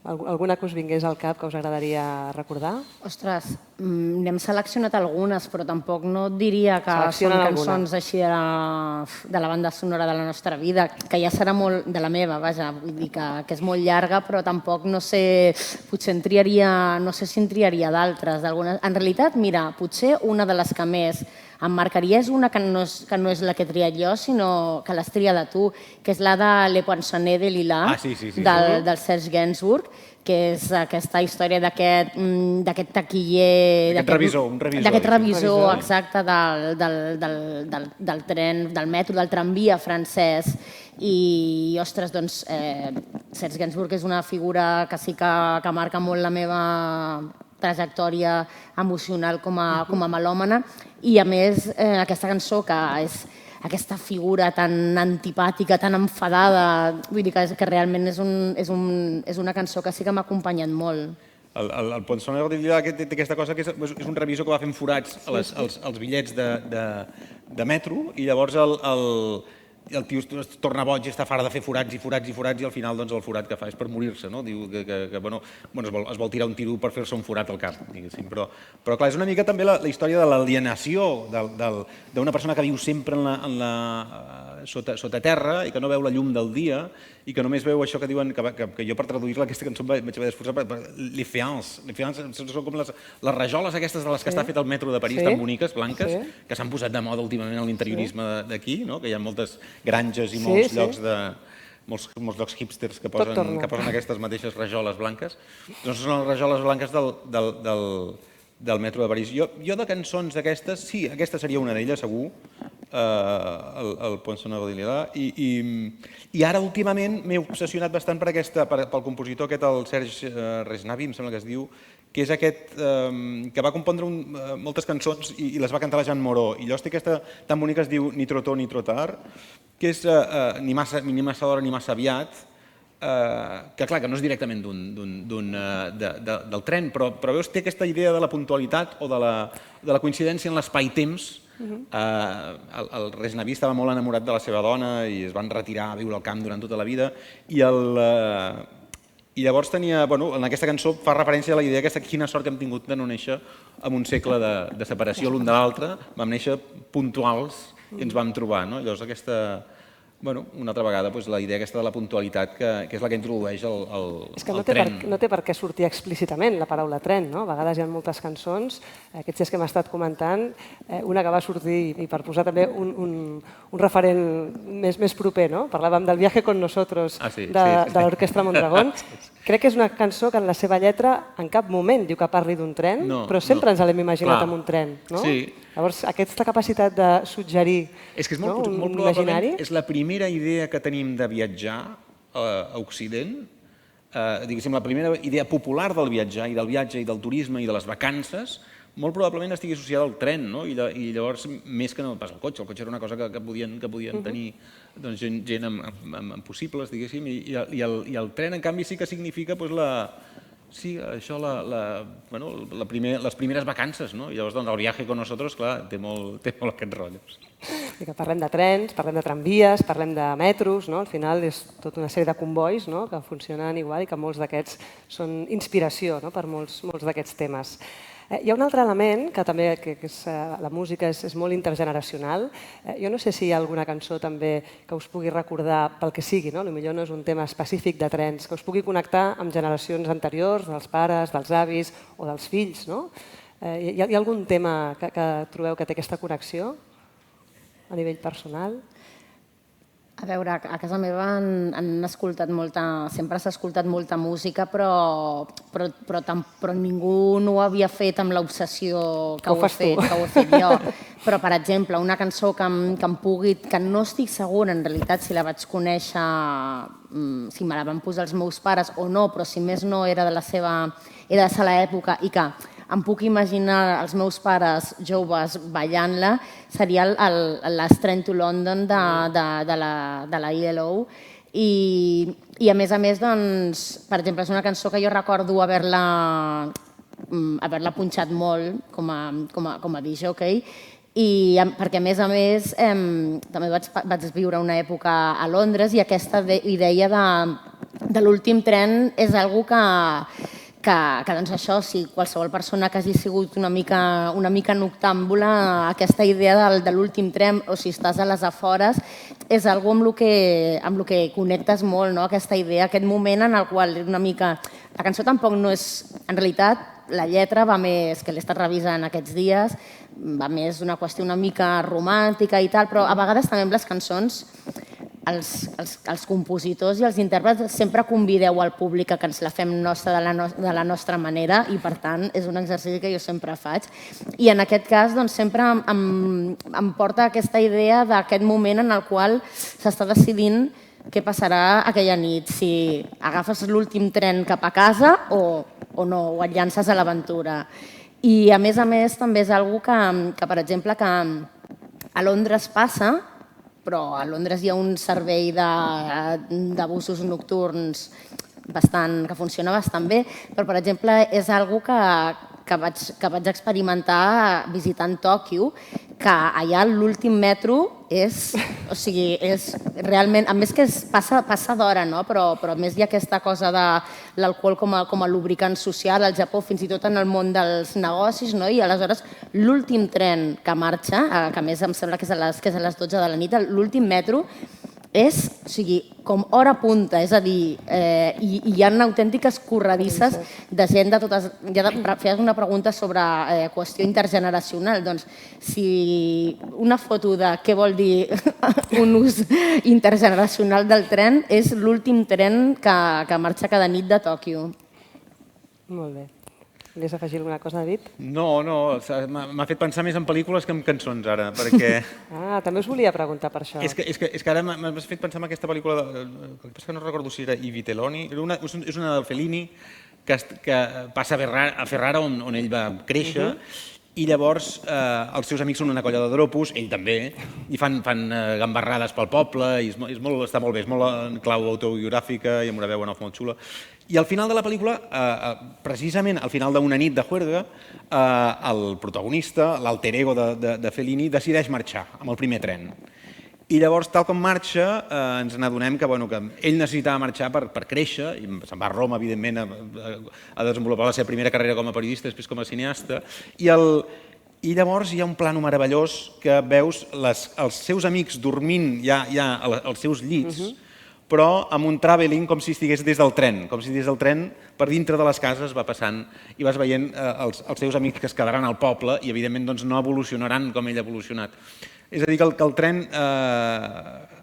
alguna que us vingués al cap que us agradaria recordar? Ostres, n'hem seleccionat algunes, però tampoc no diria que són cançons així de la banda sonora de la nostra vida, que ja serà molt de la meva, vaja, vull dir que és molt llarga, però tampoc no sé, potser no sé si en triaria d'altres. En realitat, mira, potser una de les que més em marcaria és una que no és la que he triat jo, sinó que l'has triada tu, que és la de Le Poinçonnet de Lilas, del Serge Gainsbourg, que és aquesta història d'aquest taquiller... Aquest revisor, un revisor. D'aquest revisor, exacte, del tren, del metro, del tramvia francès. I, ostres, doncs, Serge Gainsbourg és una figura que sí que marca molt la meva trajectòria emocional com a melòmana. I, a més, aquesta cançó, que és aquesta figura tan antipàtica, tan enfadada, vull dir que realment és una cançó que sí que m'ha acompanyat molt. El Poinçonneur de Lila té aquesta cosa que és un revisor que va fent forats als bitllets de metro i llavors el tio es torna boig i està fart de fer forats i forats i forats i al final el forat que fa és per morir-se, no? Diu que es vol tirar un tiro per fer-se un forat al cap, diguéssim. Però clar, és una mica també la història de l'alienació d'una persona que viu sempre sota terra i que no veu la llum del dia i que només veu això que diuen, que jo per traduir-la aquesta cançó vaig haver d'esforçar, les fiances, són com les rajoles aquestes de les que està fet el metro de París, tan boniques, blanques, que s'han posat de moda últimament en l'interiorisme d'aquí, que hi ha moltes granges i molts llocs molts llocs hipsters que posen aquestes mateixes rajoles blanques. Doncs són les rajoles blanques del metro de París. Jo de cançons d'aquestes, sí, aquesta seria una d'elles, segur, el Poinçonneur de Lila, i ara últimament m'he obsessionat bastant pel compositor aquest, el Serge Reznavi, em sembla que es diu, que és aquest que va compondre moltes cançons i les va cantar la Jeanne Moreau. I llavors té aquesta tan bonica que es diu Ni trop tôt ni trop tard, que és ni massa d'hora ni massa aviat, que clar, que no és directament del tren, però veus, té aquesta idea de la puntualitat o de la coincidència en l'espai-temps. El Reznavi estava molt enamorat de la seva dona i es van retirar a viure al camp durant tota la vida i llavors tenia, en aquesta cançó fa referència a la idea aquesta, quina sort que hem tingut de no néixer en un segle de separació l'un de l'altre, vam néixer puntuals i ens vam trobar, no? Llavors aquesta, una altra vegada, la idea aquesta de la puntualitat que és la que introdueix el tren. És que no té per què sortir explícitament la paraula tren, no? A vegades hi ha moltes cançons, aquests dies que hem estat comentant, una que va sortir, i per posar també un referent més proper, no? Parlàvem del Viaje con nosotros de l'Orquestra Mondragón. Crec que és una cançó que en la seva lletra en cap moment diu que parli d'un tren, però sempre ens l'hem imaginat amb un tren, no? Llavors, aquesta capacitat de suggerir un imaginari... És que molt probablement és la primera idea que tenim de viatjar a Occident, diguéssim, la primera idea popular del viatjar i del viatge i del turisme i de les vacances, molt probablement estigui associada al tren, no? I llavors, més que no pas el cotxe era una cosa que podien tenir gent amb possibles, diguéssim, i el tren, en canvi, sí que significa sí, això, les primeres vacances, no? I llavors, el Viaje con nosotros, clar, té molt aquests rotllos. Parlem de trens, parlem de tramvies, parlem de metros, al final és tota una sèrie de combois que funcionen igual i que molts d'aquests són inspiració per molts d'aquests temes. Hi ha un altre element que també la música és molt intergeneracional. Jo no sé si hi ha alguna cançó també que us pugui recordar pel que sigui, potser no és un tema específic de trens, que us pugui connectar amb generacions anteriors, dels pares, dels avis o dels fills. Hi ha algun tema que trobeu que té aquesta connexió a nivell personal? A veure, a casa meva han escoltat sempre s'ha escoltat molta música, però ningú no ho havia fet amb l'obsessió que ho he fet jo. Però, per exemple, una cançó que no estic segura, en realitat, si la vaig conèixer, si me la van posar els meus pares o no, però si més no era de la seva època i que em puc imaginar els meus pares joves ballant-la, seria l'Last Train to London de la ELO. I a més, per exemple, és una cançó que jo recordo haver-la punxat molt com a discjòquei, perquè a més també vaig viure una època a Londres i aquesta idea de l'últim tren és una cosa que doncs això, si qualsevol persona que hagi sigut una mica noctàmbula, aquesta idea de l'últim tren, o si estàs a les afores, és una cosa amb el que connectes molt, aquesta idea, aquest moment en el qual una mica... La cançó tampoc no és... En realitat, la lletra va més, que l'he estat revisant aquests dies, va més una qüestió una mica romàntica i tal, però a vegades també amb les cançons els compositors i els intèrprets sempre convideu al públic a que ens la fem nostra de la nostra manera i, per tant, és un exercici que jo sempre faig. I en aquest cas, doncs, sempre em porta aquesta idea d'aquest moment en el qual s'està decidint què passarà aquella nit, si agafes l'últim tren cap a casa o no, o et llances a l'aventura. I, a més, també és una cosa que, per exemple, que a Londres passa, però a Londres hi ha un servei de busos nocturns que funciona bastant bé, però, per exemple, és una cosa que vaig experimentar visitant Tòquio, que allà l'últim metro és realment, a més que passa d'hora, però a més hi ha aquesta cosa de l'alcohol com a lubricant social al Japó, fins i tot en el món dels negocis, i aleshores l'últim tren que marxa, que a més em sembla que és a les 12 de la nit, l'últim metro és com hora punta, és a dir, hi ha autèntiques corredisses de gent de totes... Ja feies una pregunta sobre qüestió intergeneracional, doncs si una foto de què vol dir un ús intergeneracional del tren és l'últim tren que marxa cada nit de Tòquio. Molt bé. Volies afegir alguna cosa, David? No, m'ha fet pensar més en pel·lícules que en cançons ara, perquè... També us volia preguntar per això. És que ara m'has fet pensar en aquesta pel·lícula, el que passa que no recordo si era I Vitelloni, és una del Fellini, que passa a Ferrara, on ell va créixer, i llavors els seus amics són una colla de dropos, ell també, i fan gambarrades pel poble, i està molt bé, és molt en clau autobiogràfica i amb una veu en off molt xula. I al final de la pel·lícula, precisament al final d'una nit de juerga, el protagonista, l'alter ego de Fellini, decideix marxar amb el primer tren. I llavors, tal com marxa, ens n'adonem que ell necessitava marxar per créixer, i se'n va a Roma, evidentment, a desenvolupar la seva primera carrera com a periodista, després com a cineasta, i llavors hi ha un plano meravellós que veus els seus amics dormint ja als seus llits, però amb un travelling com si estigués des del tren, com si des del tren per dintre de les cases va passant i vas veient els seus amics que es quedaran al poble i evidentment no evolucionaran com ell ha evolucionat. És a dir, que el tren,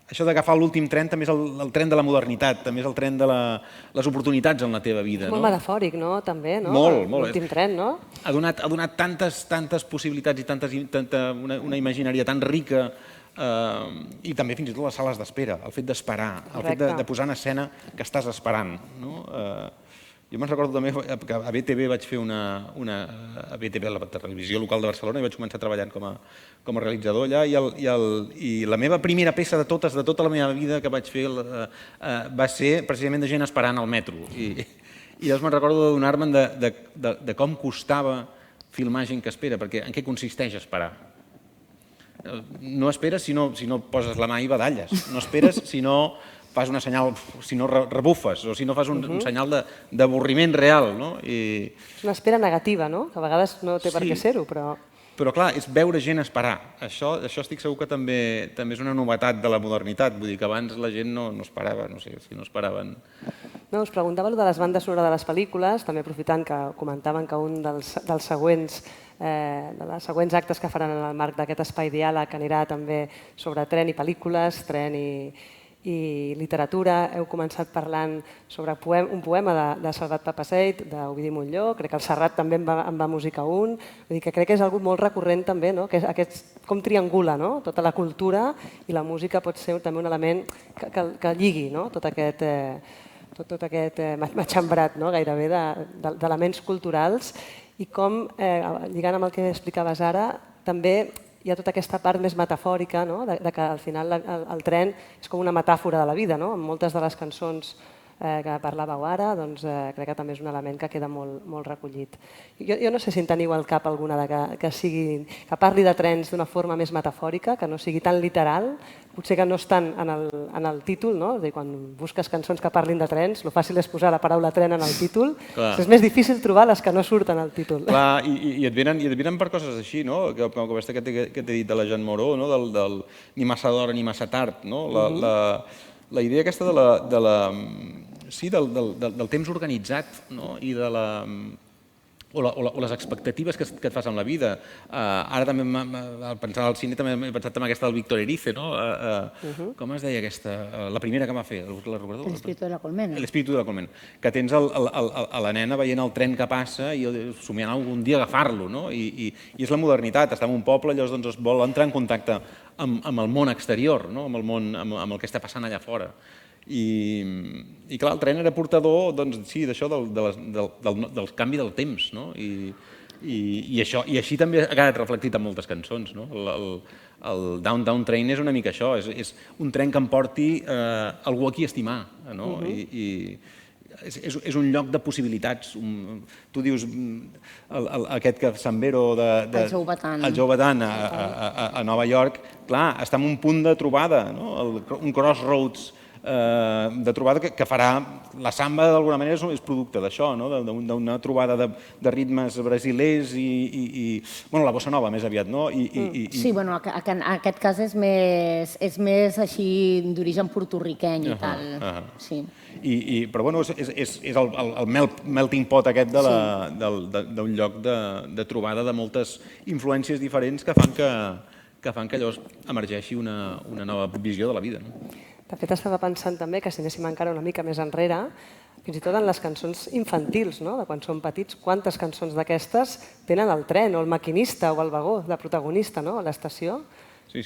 això d'agafar l'últim tren també és el tren de la modernitat, també és el tren de les oportunitats en la teva vida. És molt metafòric, no? També, no? Molt. L'últim tren, no? Ha donat tantes possibilitats i una imaginària tan rica i també fins i tot les sales d'espera, el fet d'esperar, el fet de posar en escena que estàs esperant. Jo me'n recordo també que a BTV vaig fer a BTV, la televisió local de Barcelona, i vaig començar treballant com a realitzador allà, i la meva primera peça de tota la meva vida que vaig fer va ser precisament de gent esperant al metro. I llavors me'n recordo d'adonar-me'n de com costava filmar gent que espera, perquè en què consisteix esperar? No esperes si no poses la mà i badalles, no esperes si no fas una senyal, si no rebufes o si no fas un senyal d'avorriment real. És una espera negativa, no? Que a vegades no té per què ser-ho, però... Però clar, és veure gent esperar. Això estic segur que també és una novetat de la modernitat, vull dir que abans la gent no esperava, no sé si no esperaven. No, us preguntava de les bandes sonores de les pel·lícules, també aprofitant que comentaven que un dels següents actes que faran en el marc d'aquest espai diàleg anirà també sobre tren i pel·lícules, tren i literatura. Heu començat parlant sobre un poema de Salvat Papasseit, d'Ovidi Montllor, crec que el Serrat també en va musicar un, vull dir que crec que és algo molt recurrent també, que és com triangula tota la cultura i la música pot ser també un element que lligui tot aquest matxembrat gairebé d'elements culturals i com, lligant amb el que explicaves ara, també hi ha tota aquesta part més metafòrica, de que al final el tren és com una metàfora de la vida. En moltes de les cançons que parlàveu ara, crec que també és un element que queda molt recollit. Jo no sé si en teniu al cap alguna que parli de trens d'una forma més metafòrica, que no sigui tan literal, potser que no estan en el títol, és a dir, quan busques cançons que parlin de trens, el fàcil és posar la paraula tren en el títol, és més difícil trobar les que no surten al títol. Clar, i et venen per coses així, com aquesta que t'he dit de la Jean Moreau, del ni massa d'hora ni massa tard, la idea aquesta del temps organitzat i o les expectatives que et fas amb la vida. Ara també, pensant al cine, també he pensat en aquesta del Víctor Erice, no? Com es deia aquesta? La primera que va fer, la recordeu? El espíritu de la colmena. El espíritu de la colmena. Que tens la nena veient el tren que passa i somiant algun dia agafar-lo, no? I és la modernitat, està en un poble, llavors es vol entrar en contacte amb el món exterior, no? Amb el món, amb el que està passant allà fora. I clar, el tren era portador, doncs, sí, d'això, del canvi del temps, no? I així també ha quedat reflectit en moltes cançons, no? El Downtown Train és una mica això, és un tren que em porti algú a qui estimar, no? I és un lloc de possibilitats. Tu dius, aquest que Sambero El Joe Batan a Nova York, clar, està en un punt de trobada, un crossroads de trobada que farà... La samba, d'alguna manera, és producte d'això, d'una trobada de ritmes brasilers i... Bueno, la bossa nova, més aviat, no? Sí, bueno, en aquest cas és més així d'origen portorriqueny i tal. Sí. Però, bueno, és el melting pot aquest d'un lloc de trobada de moltes influències diferents que fan que allò emergeixi una nova visió de la vida, no? De fet, estava pensant també que si anéssim encara una mica més enrere, fins i tot en les cançons infantils, no? De quan som petits, quantes cançons d'aquestes tenen el tren o el maquinista o el vagó de protagonista, no? A l'estació. Sí.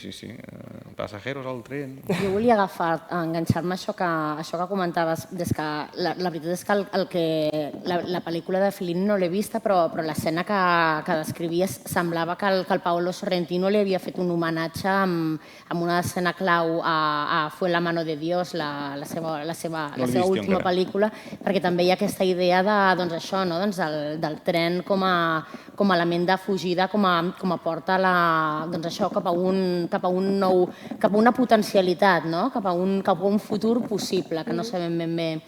Passajeros al tren. Jo volia enganxar-me a això que comentaves, que la veritat és que la pel·lícula de Fellini no l'he vista, però l'escena que descrivies semblava que el Paolo Sorrentino li havia fet un homenatge amb una escena clau a Fue la mano de Dios, la seva última pel·lícula, perquè també hi ha aquesta idea del tren com a element de fugida, com a porta cap a una potencialitat, cap a un futur possible, que no sabem ben bé.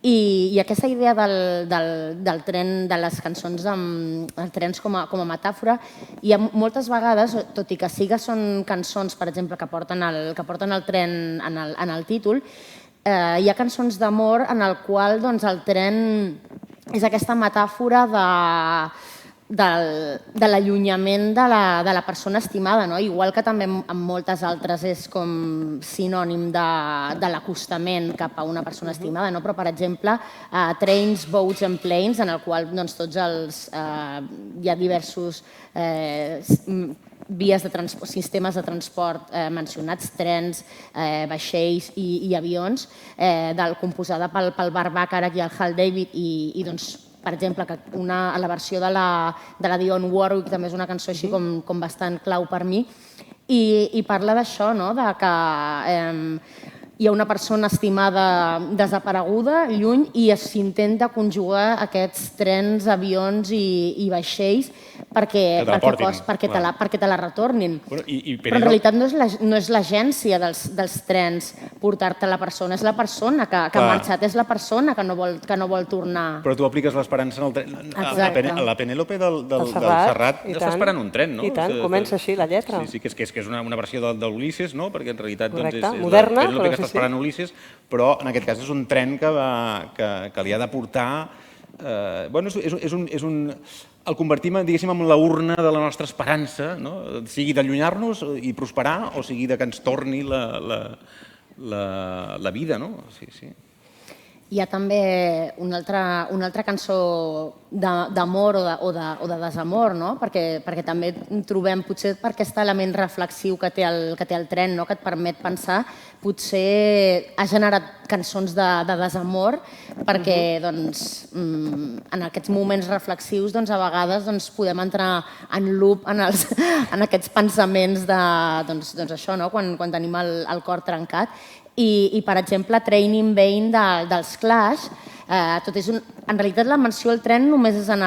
I aquesta idea del tren, de les cançons amb els trens com a metàfora, hi ha moltes vegades, tot i que són cançons, per exemple, que porten el tren en el títol, hi ha cançons d'amor en el qual el tren és aquesta metàfora de l'allunyament de la persona estimada, igual que també en moltes altres és com sinònim de l'acostament cap a una persona estimada, però, per exemple, Trains, Boats and Planes, en el qual hi ha diversos sistemes de transport mencionats, trens, vaixells i avions, composada pel Burt Bacharach i el Hal David, i per exemple, que la versió de la Dionne Warwick també és una cançó així com bastant clau per mi, i parla d'això, de que hi ha una persona estimada desapareguda, lluny, i s'intenta conjugar aquests trens, avions i vaixells perquè te la retornin. Però en realitat no és l'agència dels trens portar-te la persona, és la persona que ha marxat, és la persona que no vol tornar. Però tu apliques l'esperança en el tren. Exacte. La Penèlope del Serrat està esperant un tren, no? I tant, comença així la lletra. Sí, que és una versió d'Ulisses, no? Perquè en realitat és moderna, la Penèlope que està esperant Ulisses, però en aquest cas és un tren que li ha de portar... El convertim, diguéssim, en la urna de la nostra esperança, sigui d'allunyar-nos i prosperar, o sigui que ens torni la vida, no? Sí. Hi ha també una altra cançó d'amor o de desamor, perquè també trobem, potser per aquest element reflexiu que té el tren, que et permet pensar, potser ha generat cançons de desamor, perquè en aquests moments reflexius a vegades podem entrar en loop en aquests pensaments d'això, quan tenim el cor trencat. I, per exemple, Train in Vain dels Clash, en realitat la menció al tren només és en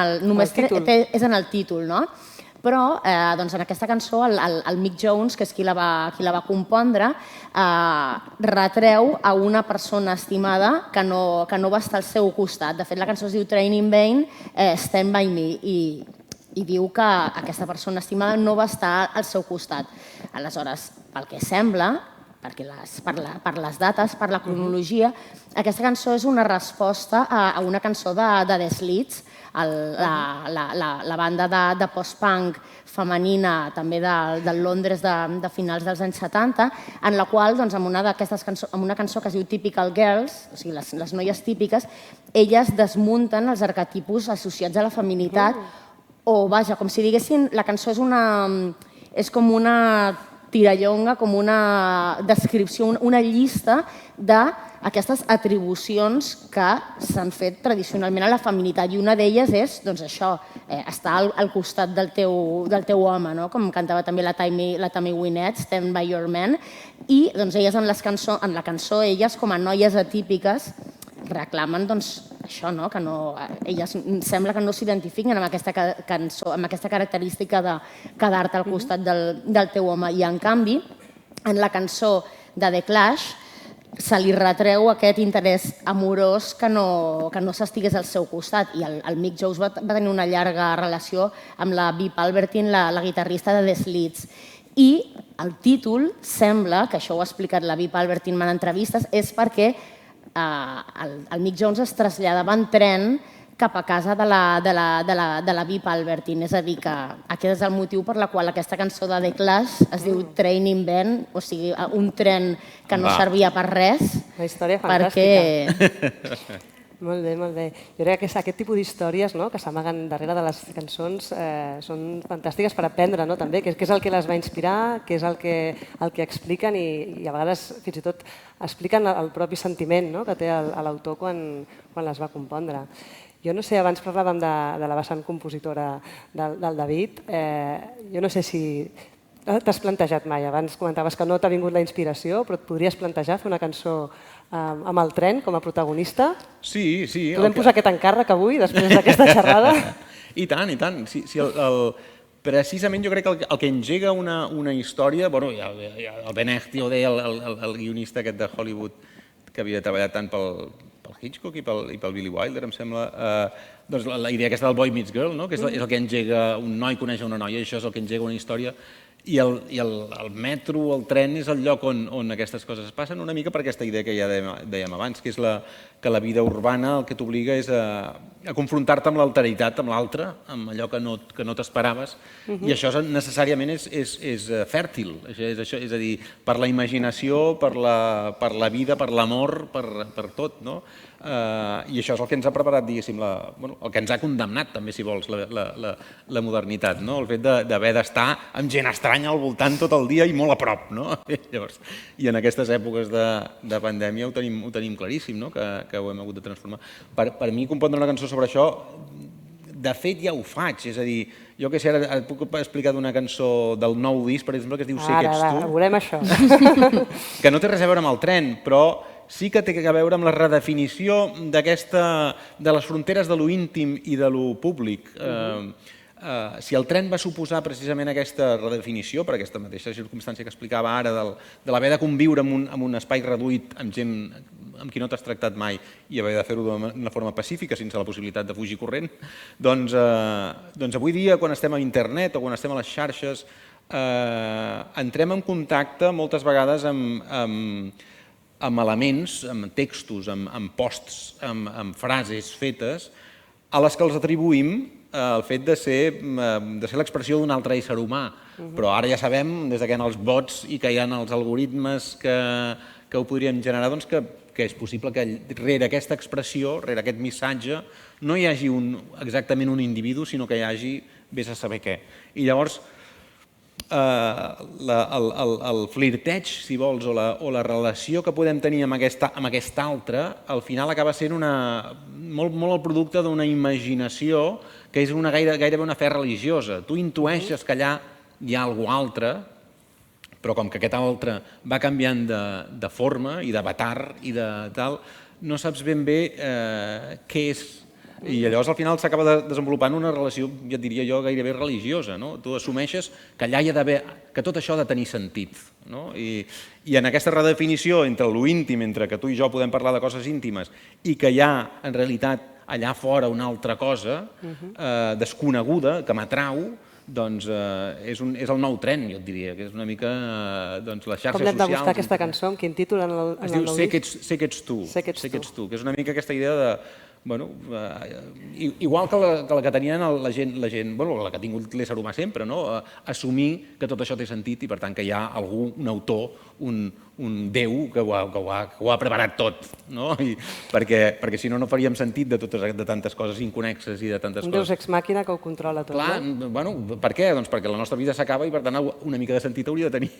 el títol, però en aquesta cançó el Mick Jones, que és qui la va compondre, retreu a una persona estimada que no va estar al seu costat. De fet, la cançó es diu Train in Vain, Stand by Me, i diu que aquesta persona estimada no va estar al seu costat. Aleshores, pel que sembla, per les dates, per la cronologia. Aquesta cançó és una resposta a una cançó de The Slits, la banda de post-punk femenina també del Londres de finals dels anys 70, en la qual, amb una cançó que es diu Typical Girls, o sigui, les noies típiques, elles desmunten els arquetipus associats a la feminitat, o vaja, com si diguessin, la cançó és com una tirallonga, com una descripció, una llista d'aquestes atribucions que s'han fet tradicionalment a la feminitat. I una d'elles és, doncs això, estar al costat del teu home, com cantava també la Tammy Wynette, Stand by Your Man. I elles en la cançó, elles com a noies atípiques, reclamen això, que elles sembla que no s'identifiquen amb aquesta cançó, amb aquesta característica de quedar-te al costat del teu home. I, en canvi, en la cançó de The Clash se li retreu aquest interès amorós que no s'estigués al seu costat. I el Mick Jones va tenir una llarga relació amb la Bip Albertine, la guitarrista de The Slits. I el títol sembla, que això ho ha explicat la Bip Albertine en entrevistes, és perquè el Mick Jones es traslladava en tren cap a casa de la Bip Albertine. És a dir, que aquest és el motiu per la qual aquesta cançó de The Clash es diu Train in Van, o sigui, un tren que no servia per res. Una història fantàstica. Molt bé, molt bé. Jo crec que aquest tipus d'històries que s'amaguen darrere de les cançons són fantàstiques per aprendre també, què és el que les va inspirar, què és el que expliquen i a vegades fins i tot expliquen el propi sentiment que té l'autor quan les va compondre. Jo no sé, abans parlàvem de la vessant compositora del David. Jo no sé si t'has plantejat mai, abans comentaves que no t'ha vingut la inspiració, però et podries plantejar fer una cançó amb el tren com a protagonista? Sí. Podem posar aquest encàrrec avui, després d'aquesta xerrada? I tant, i tant. Precisament jo crec que el que engega una història, el Ben Hecht, ho deia el guionista aquest de Hollywood, que havia treballat tant pel Hitchcock i pel Billy Wilder, em sembla, doncs la idea aquesta del boy meets girl, que és el que engega un noi coneix una noia, i això és el que engega una història. I el metro, el tren, és el lloc on aquestes coses passen, una mica per aquesta idea que ja dèiem abans, que és que la vida urbana el que t'obliga és a confrontar-te amb l'alteritat, amb l'altre, amb allò que no t'esperaves, i això necessàriament és fèrtil, és a dir, per la imaginació, per la vida, per l'amor, per tot, no? I això és el que ens ha preparat, diguéssim, el que ens ha condemnat, també, si vols, la modernitat, el fet d'haver d'estar amb gent estranya al voltant tot el dia i molt a prop. I en aquestes èpoques de pandèmia ho tenim claríssim, que ho hem hagut de transformar. Per mi, compondre una cançó sobre això, de fet ja ho faig, és a dir, jo que sé, ara et puc explicar d'una cançó del nou disc, per exemple, que es diu Sé que ets tu. Ara, veurem això. Que no té res a veure amb el tren, però sí que té a veure amb la redefinició de les fronteres de lo íntim i de lo públic. Si el tren va suposar precisament aquesta redefinició, per aquesta mateixa circumstància que explicava ara, de l'haver de conviure en un espai reduït amb gent amb qui no t'has tractat mai i haver de fer-ho d'una forma pacífica, sense la possibilitat de fugir corrent, doncs avui dia, quan estem a internet o quan estem a les xarxes, entrem en contacte moltes vegades amb elements, amb textos, amb posts, amb frases fetes, a les que els atribuïm el fet de ser l'expressió d'un altre ésser humà. Però ara ja sabem, des que hi ha els bots i que hi ha els algoritmes que ho podrien generar, doncs que és possible que rere aquesta expressió, rere aquest missatge, no hi hagi exactament un individu, sinó que hi hagi vés a saber què. I llavors, el flirteig, si vols, o la relació que podem tenir amb aquest altre, al final acaba sent molt el producte d'una imaginació que és gairebé una fe religiosa. Tu intueixes que allà hi ha algú altre, però com que aquest altre va canviant de forma i d'avatar i de tal, no saps ben bé què és. I llavors al final s'acaba desenvolupant una relació, ja et diria jo, gairebé religiosa. Tu assumeixes que allà hi ha d'haver, que tot això ha de tenir sentit. I en aquesta redefinició entre lo íntim, entre que tu i jo podem parlar de coses íntimes, i que hi ha, en realitat, allà fora una altra cosa desconeguda, que m'atrau, doncs és el nou tren, jo et diria, que és una mica les xarxes socials. Com l'hem de buscar aquesta cançó? Amb quin títol en el es diu nou Sé disc? que ets tu, Sé que ets tu. que és una mica aquesta idea de... Bueno, igual que la que tenien la gent, la que ha tingut l'ésser humà sempre, no? Assumir que tot això té sentit i per tant que hi ha algú, un autor, un déu que ho ha preparat tot, no? Perquè si no, no faríem sentit de tantes coses inconexes i de tantes Un deus coses. ex màquina que ho controla tot, Clar, no? bueno, per què? Doncs perquè la nostra vida s'acaba i per tant una mica de sentit hauria de tenir.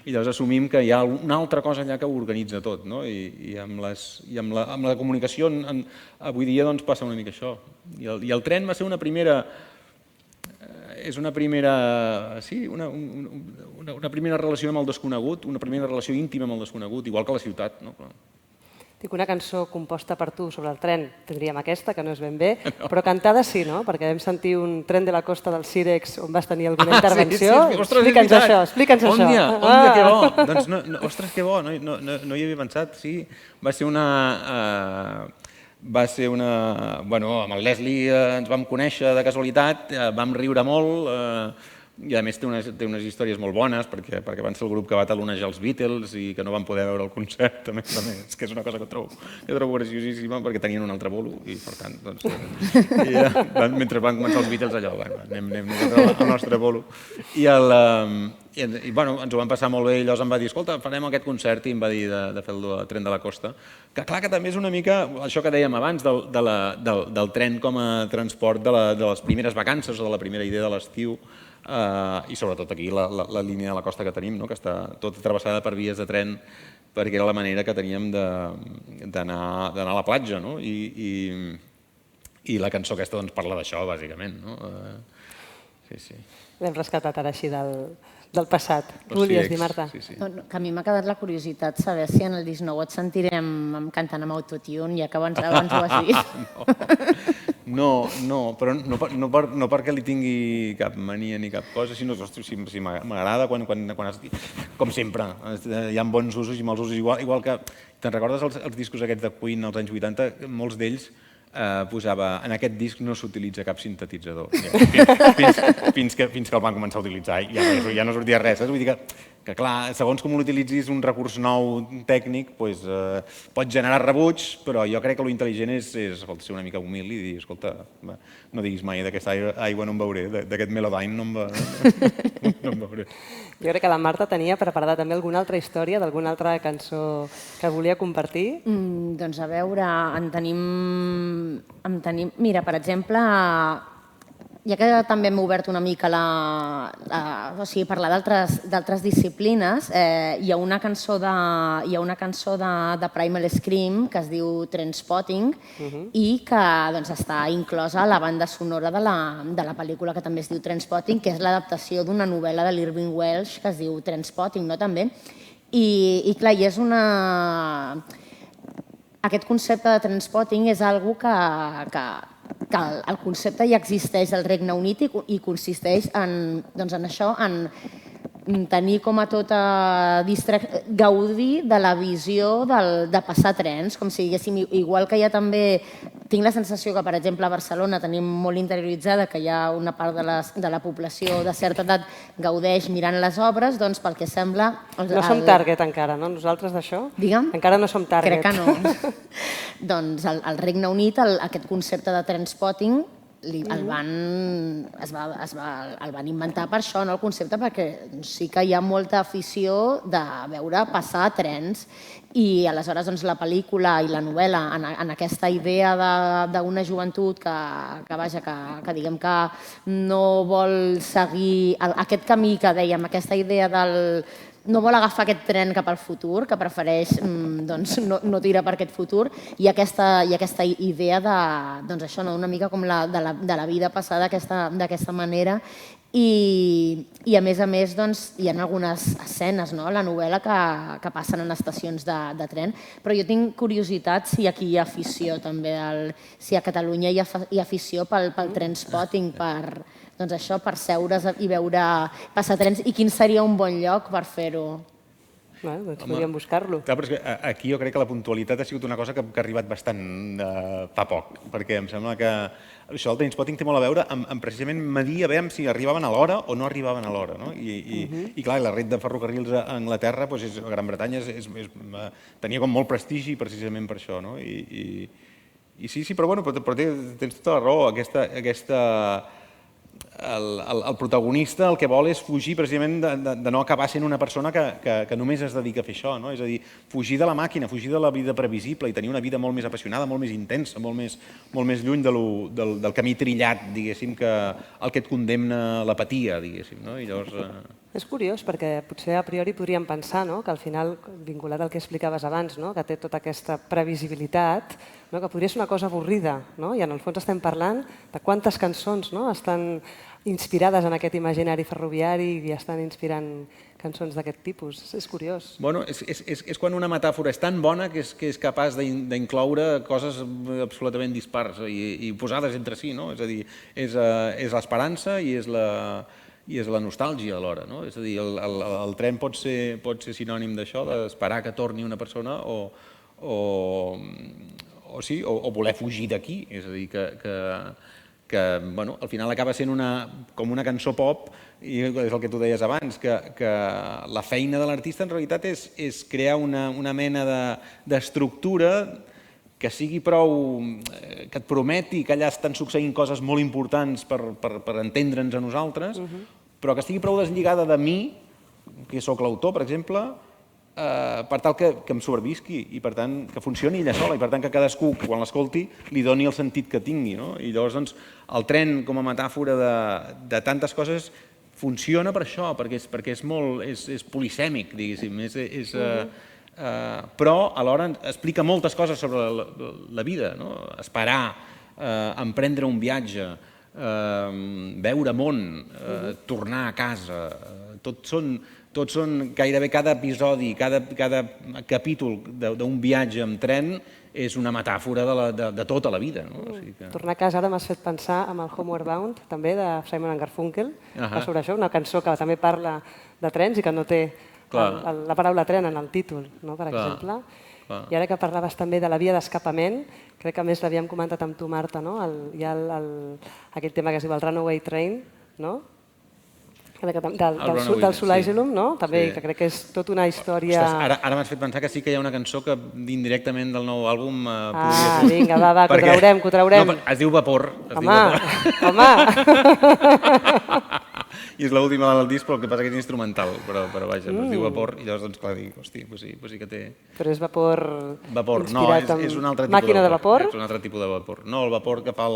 I llavors assumim que hi ha una altra cosa allà que ho organitza tot, no? I amb la comunicació avui dia doncs passa una mica això. I el tren va ser una primera relació amb el desconegut, una primera relació íntima amb el desconegut, igual que la ciutat, no? Dic, una cançó composta per tu sobre el tren, tindríem aquesta, que no és ben bé, però cantada sí, no? Perquè vam sentir un tren de la costa del Cirex on vas tenir alguna intervenció. Sí, ostres, explica'ns això, explica'ns això. Òndia, que bo! Doncs, ostres, que bo, no hi havia pensat, sí. Va ser bueno, amb el Leslie ens vam conèixer de casualitat, vam riure molt, i a més té unes històries molt bones perquè van ser el grup que va talonejar els Beatles i que no van poder veure el concert, a més, que és una cosa que trobo graciosíssima perquè tenien un altre bolo i per tant, doncs, mentre van començar els Beatles allò, anem al nostre bolo. I bueno, ens ho vam passar molt bé i llavors em va dir, escolta, farem aquest concert i em va dir de fer el tren de la costa, que clar que també és una mica això que dèiem abans del tren com a transport de les primeres vacances o de la primera idea de l'estiu, i sobretot aquí la línia de la costa que tenim, que està tota travessada per vies de tren perquè era la manera que teníem d'anar a la platja, i la cançó aquesta doncs parla d'això, bàsicament. Sí. L'hem rescatat ara així del passat. Volies dir, Marta? Sí. Que a mi m'ha quedat la curiositat saber si en el disc nou et sentirem cantant amb autotune, ja que abans ho has dit. No, però no perquè li tingui cap mania ni cap cosa, sinó que si m'agrada quan com sempre, hi ha bons usos i mals usos, igual que te'n recordes els discos aquests de Queen als anys 80, molts d'ells posava en aquest disc no s'utilitza cap sintetitzador, fins que el van començar a utilitzar i ja no sortia res, vull dir que clar, segons com l'utilitzis un recurs nou tècnic pot generar rebuig, però jo crec que l'intel·ligent és ser una mica humil i dir, escolta, no diguis mai d'aquesta aigua no en beuré, d'aquest Melodyne no en beuré. Jo crec que la Marta tenia preparada també alguna altra història d'alguna altra cançó que volia compartir. Doncs a veure, en tenim... Mira, per exemple, ja que també hem obert una mica parlar d'altres disciplines, hi ha una cançó de Primal Scream que es diu Trainspotting i que està inclosa a la banda sonora de la pel·lícula que també es diu Trainspotting, que és l'adaptació d'una novel·la de l'Irving Welsh que es diu Trainspotting, no, també? I clar, és una... Aquest concepte de Trainspotting és una cosa que el concepte ja existeix al Regne Unit i consisteix en això, en tenir com a tota gaudir de la visió de passar trens, com si diguéssim, igual que hi ha també, tinc la sensació que per exemple a Barcelona tenim molt interioritzada que hi ha una part de la població de certa edat gaudeix mirant les obres, doncs pel que sembla... No som target encara, no? Nosaltres d'això? Digue'm? Encara no som target. Crec que no. Doncs al Regne Unit aquest concepte de Trainspotting el van inventar per això, el concepte, perquè sí que hi ha molta afició de veure passar trens i aleshores la pel·lícula i la novel·la en aquesta idea d'una joventut que diguem que no vol seguir aquest camí que dèiem, aquesta idea del... no vol agafar aquest tren cap al futur, que prefereix no tirar per aquest futur, i aquesta idea una mica com de la vida passada d'aquesta manera. I a més hi ha algunes escenes a la novel·la que passen en estacions de tren, però jo tinc curiositat si aquí hi ha afició també, si a Catalunya hi ha afició pel Trainspotting, per seure's i veure passar trens, i quin seria un bon lloc per fer-ho? Doncs podríem buscar-lo. Clar, però és que aquí jo crec que la puntualitat ha sigut una cosa que ha arribat bastant fa poc, perquè em sembla que això del Trainspotting té molt a veure amb precisament medir a veure si arribaven a l'hora o no arribaven a l'hora. I clar, la ret de ferrocarrils a Anglaterra, a Gran Bretanya, tenia com molt prestigi precisament per això. I sí, però tens tota la raó. El protagonista el que vol és fugir precisament de no acabar sent una persona que només es dedica a fer això, és a dir, fugir de la màquina, fugir de la vida previsible i tenir una vida molt més apassionada, molt més intensa, molt més lluny del camí trillat, diguéssim, que el que et condemna l'apatia, diguéssim. I llavors... És curiós, perquè potser a priori podríem pensar que al final, vinculat al que explicaves abans, que té tota aquesta previsibilitat, que podria ser una cosa avorrida, i en el fons estem parlant de quantes cançons estan inspirades en aquest imaginari ferroviari i estan inspirant cançons d'aquest tipus. És curiós. Bueno, és quan una metàfora és tan bona que és capaç d'incloure coses absolutament dispars i posades entre si, és a dir, és l'esperança i és la nostàlgia alhora. És a dir, el tren pot ser sinònim d'això, d'esperar que torni una persona o voler fugir d'aquí. És a dir, que al final acaba sent com una cançó pop, i és el que tu deies abans, que la feina de l'artista en realitat és crear una mena d'estructura que sigui prou, que et prometi que allà estan succeint coses molt importants per entendre'ns a nosaltres, però que estigui prou deslligada de mi, que sóc l'autor, per exemple, per tal que em sobrevisqui i per tant que funcioni ella sola i per tant que cadascú, quan l'escolti, li doni el sentit que tingui. I llavors el tren com a metàfora de tantes coses funciona per això, perquè és polisèmic, diguéssim, però alhora explica moltes coses sobre la vida, esperar, emprendre un viatge, veure món, tornar a casa, tots són gairebé cada episodi, cada capítol d'un viatge amb tren és una metàfora de tota la vida. Tornar a casa ara m'has fet pensar en el Homeward Bound, també, de Simon & Garfunkel, sobre això, una cançó que també parla de trens i que no té la paraula tren en el títol, per exemple. I ara que parlaves també de la via d'escapament, crec que a més l'havíem comentat amb tu, Marta, hi ha aquell tema que es diu el Runaway Train, del Soul Asylum, també, que crec que és tota una història... Ara m'has fet pensar que sí que hi ha una cançó que indirectament del nou àlbum podria ser... Ah, vinga, va, que ho traurem. Es diu Vapor. Home! I és l'última del disc, però el que passa que és instrumental, però vaja, es diu Vapor, i llavors, clar, dic, hosti, pues sí que té... Però és vapor inspirat en màquina de vapor? És un altre tipus de vapor. No, el vapor que fa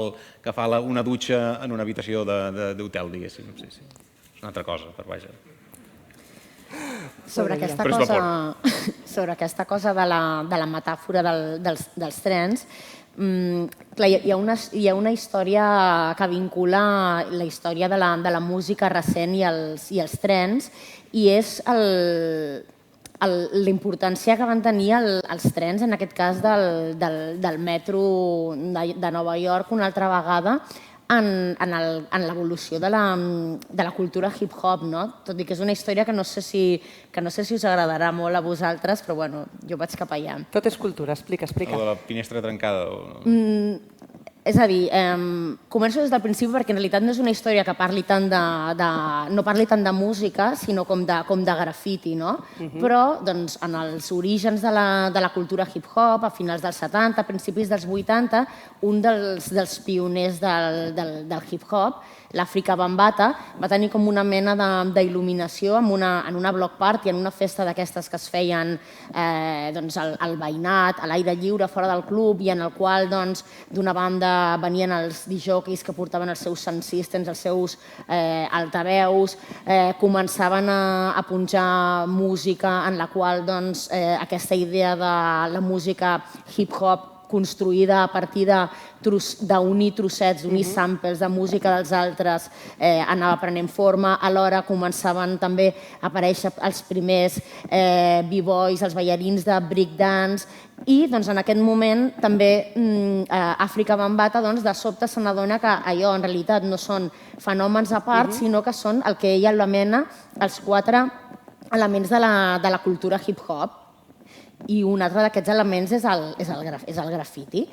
una dutxa en una habitació d'hotel, diguéssim, sí. És una altra cosa, però vaja. Sobre aquesta cosa de la metàfora dels trens, hi ha una història que vincula la història de la música recent i els trens, i és la importància que van tenir els trens, en aquest cas del metro de Nova York, una altra vegada, en l'evolució de la cultura hip-hop, tot i que és una història que no sé si us agradarà molt a vosaltres, però bueno, jo vaig cap allà. Tot és cultura, explica. O de la finestra trencada. És a dir, començo des del principi perquè en realitat no és una història que no parli tant de música, sinó com de grafiti, no? Però en els orígens de la cultura hip-hop, a finals dels 70, a principis dels 80, un dels pioners del hip-hop, l'Àfrica Bambaataa, va tenir com una mena d'il·luminació en una block party, en una festa d'aquestes que es feien al veïnat, a l'aire lliure, fora del club, i en el qual d'una banda venien els disjòqueis que portaven els seus sound systems, els seus altaveus, començaven a punjar música en la qual aquesta idea de la música hip-hop construïda a partir d'unir trossets, d'unir samples de música dels altres, anava prenent forma. Alhora començaven també a aparèixer els primers b-boys, els ballarins de breakdance, i en aquest moment també Àfrica Bambaataa de sobte se n'adona que allò en realitat no són fenòmens a part, sinó que són el que ella anomena els 4 elements de la cultura hip-hop, i un altre d'aquests elements és el grafiti.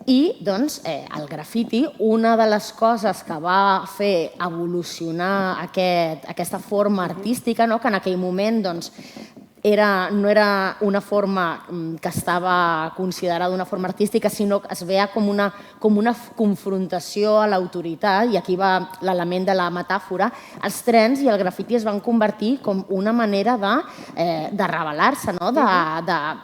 I, doncs, el grafiti, una de les coses que va fer evolucionar aquesta forma artística, que en aquell moment no era una forma que estava considerada una forma artística, sinó que es veia com una confrontació a l'autoritat, i aquí va l'element de la metàfora. Els trens i el grafiti es van convertir com una manera de rebel·lar-se,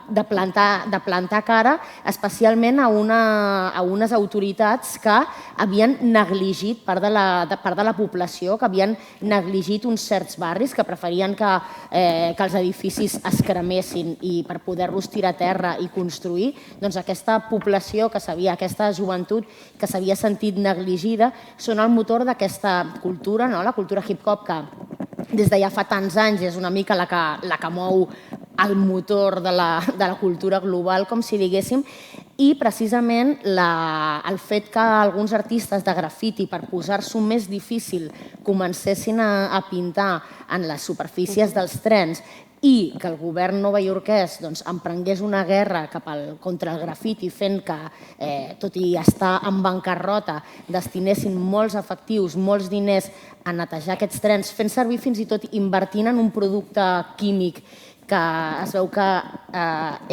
de plantar cara, especialment a unes autoritats que havien negligit part de la població, que havien negligit uns certs barris, que preferien que els edificis es cremessin i per poder-los tirar a terra i construir, doncs aquesta població, aquesta joventut que s'havia sentit negligida, són el motor d'aquesta cultura, la cultura hip-hop, que des de ja fa tants anys és una mica la que mou el motor de la cultura global, com si diguéssim, i precisament el fet que alguns artistes de grafiti, per posar-s'ho més difícil, comencessin a pintar en les superfícies dels trens, i que el govern novaiorquès emprengués una guerra contra el grafiti, fent que, tot i estar en bancarrota, destinessin molts efectius, molts diners a netejar aquests trens, fent servir fins i tot invertint en un producte químic que es veu que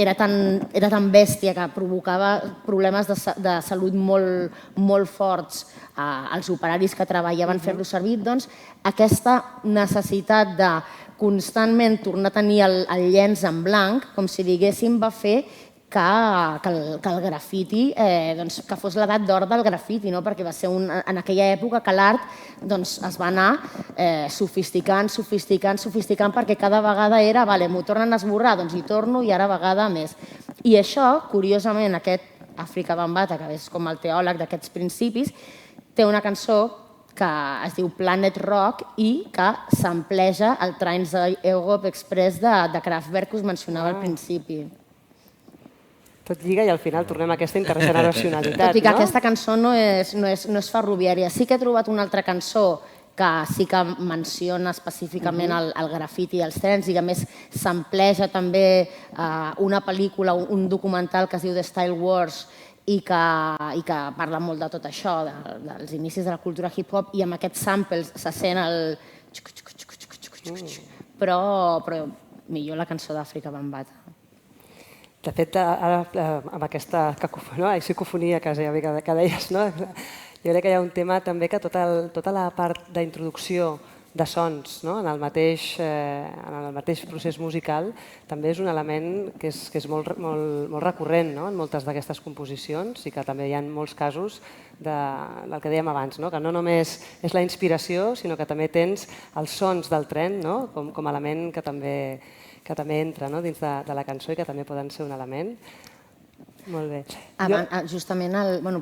era tan bèstia que provocava problemes de salut molt forts als operaris que treballaven fer-lo servir, doncs aquesta necessitat de constantment tornar a tenir el llenç en blanc, com si diguéssim, va fer que el grafiti, que fos l'edat d'or del grafiti, perquè va ser en aquella època que l'art es va anar sofisticant, perquè cada vegada era, m'ho tornen a esborrar, doncs hi torno i ara vegada més. I això, curiosament, aquest Afrika Bambaataa, que és com el teòleg d'aquests principis, té una cançó que es diu Planet Rock i que sampleja el Trains Europe Express de Kraftwerk que us mencionava al principi. Tot lliga i al final tornem a aquesta intergeneracionalitat. Tot i que aquesta cançó no és ferroviària. Sí que he trobat una altra cançó que sí que menciona específicament el grafiti i els trens i que a més sampleja també una pel·lícula, un documental que es diu The Style Wars i que parla molt de tot això, dels inicis de la cultura hip-hop, i amb aquests samples se sent el... Però millor la cançó d'Àfrica Bambaataa. De fet, ara amb aquesta psicofonia que deies, jo crec que hi ha un tema també que tota la part d'introducció de sons en el mateix procés musical també és un element que és molt recurrent en moltes d'aquestes composicions i que també hi ha molts casos del que dèiem abans, que no només és la inspiració, sinó que també tens els sons del tren com a element que també entra dins de la cançó i que també poden ser un element. Molt bé. Justament,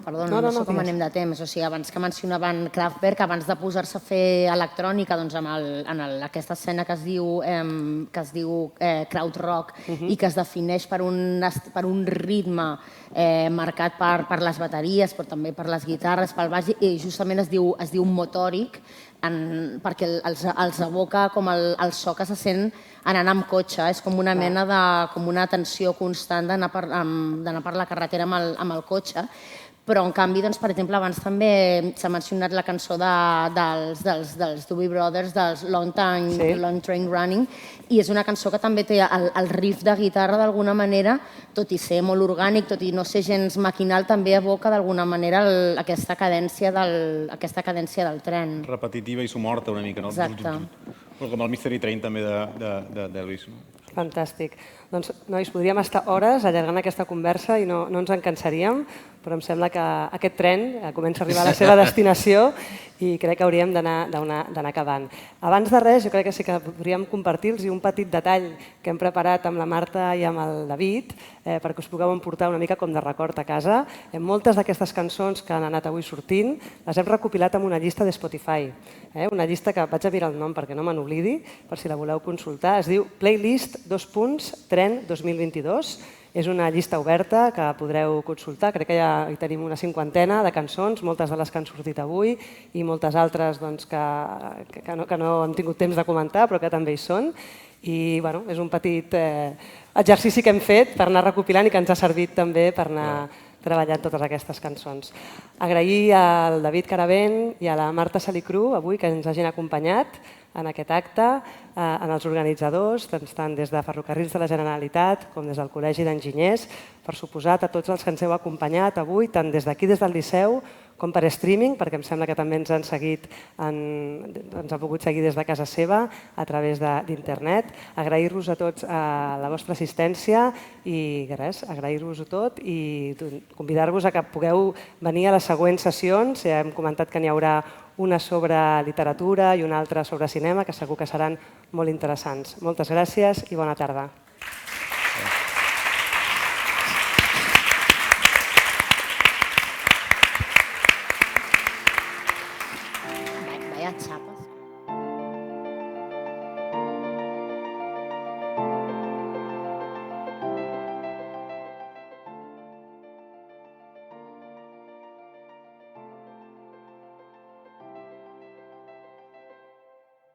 perdona, no sé com anem de temps, o sigui, abans que mencionaven Kraftwerk, abans de posar-se a fer electrònica en aquesta escena que es diu krautrock i que es defineix per un ritme marcat per les bateries, però també per les guitarres, pel baix, i justament es diu motòric, perquè els evoca com el so que se sent en anar amb cotxe. És com una mena de tensió constant d'anar per la carretera amb el cotxe. Però, en canvi, per exemple, abans també s'ha mencionat la cançó dels Doobie Brothers, dels Long Train Running, i és una cançó que també té el riff de guitarra d'alguna manera, tot i ser molt orgànic, tot i no ser gens maquinal, també evoca d'alguna manera aquesta cadència del tren. Repetitiva i somorta una mica, no? Exacte. Com el Mystery Train també d'Elvis. Fantàstic. Doncs, nois, podríem estar hores allargant aquesta conversa i no ens en cansaríem, però em sembla que aquest tren comença a arribar a la seva destinació i crec que hauríem d'anar acabant. Abans de res, jo crec que sí que podríem compartir-los un petit detall que hem preparat amb la Marta i amb el David perquè us pugueu emportar una mica com de record a casa. Moltes d'aquestes cançons que han anat avui sortint les hem recopilat amb una llista de Spotify. Una llista que vaig a mirar el nom perquè no me n'oblidi, per si la voleu consultar. Es diu Playlist Tren 2022. És una llista oberta que podreu consultar. Crec que ja hi tenim una 50ena de cançons, moltes de les que han sortit avui i moltes altres que no hem tingut temps de comentar, però que també hi són. I és un petit exercici que hem fet per anar recopilant i que ens ha servit també per anar treballant totes aquestes cançons. Agrair al David Caravent i a la Marta Salicru avui que ens hagin acompanyat en aquest acte, als organitzadors, tant des de Ferrocarrils de la Generalitat com des del Col·legi d'Enginyers, per suposat a tots els que ens heu acompanyat avui, tant des d'aquí, des del Liceu, com per streaming, perquè em sembla que també ens han pogut seguir des de casa seva a través d'internet. Agrair-vos a tots la vostra assistència i agrair-vos-ho tot i convidar-vos a que pugueu venir a les següents sessions. Ja hem comentat que n'hi haurà una sobre literatura i una altra sobre cinema, que segur que seran molt interessants. Moltes gràcies i bona tarda.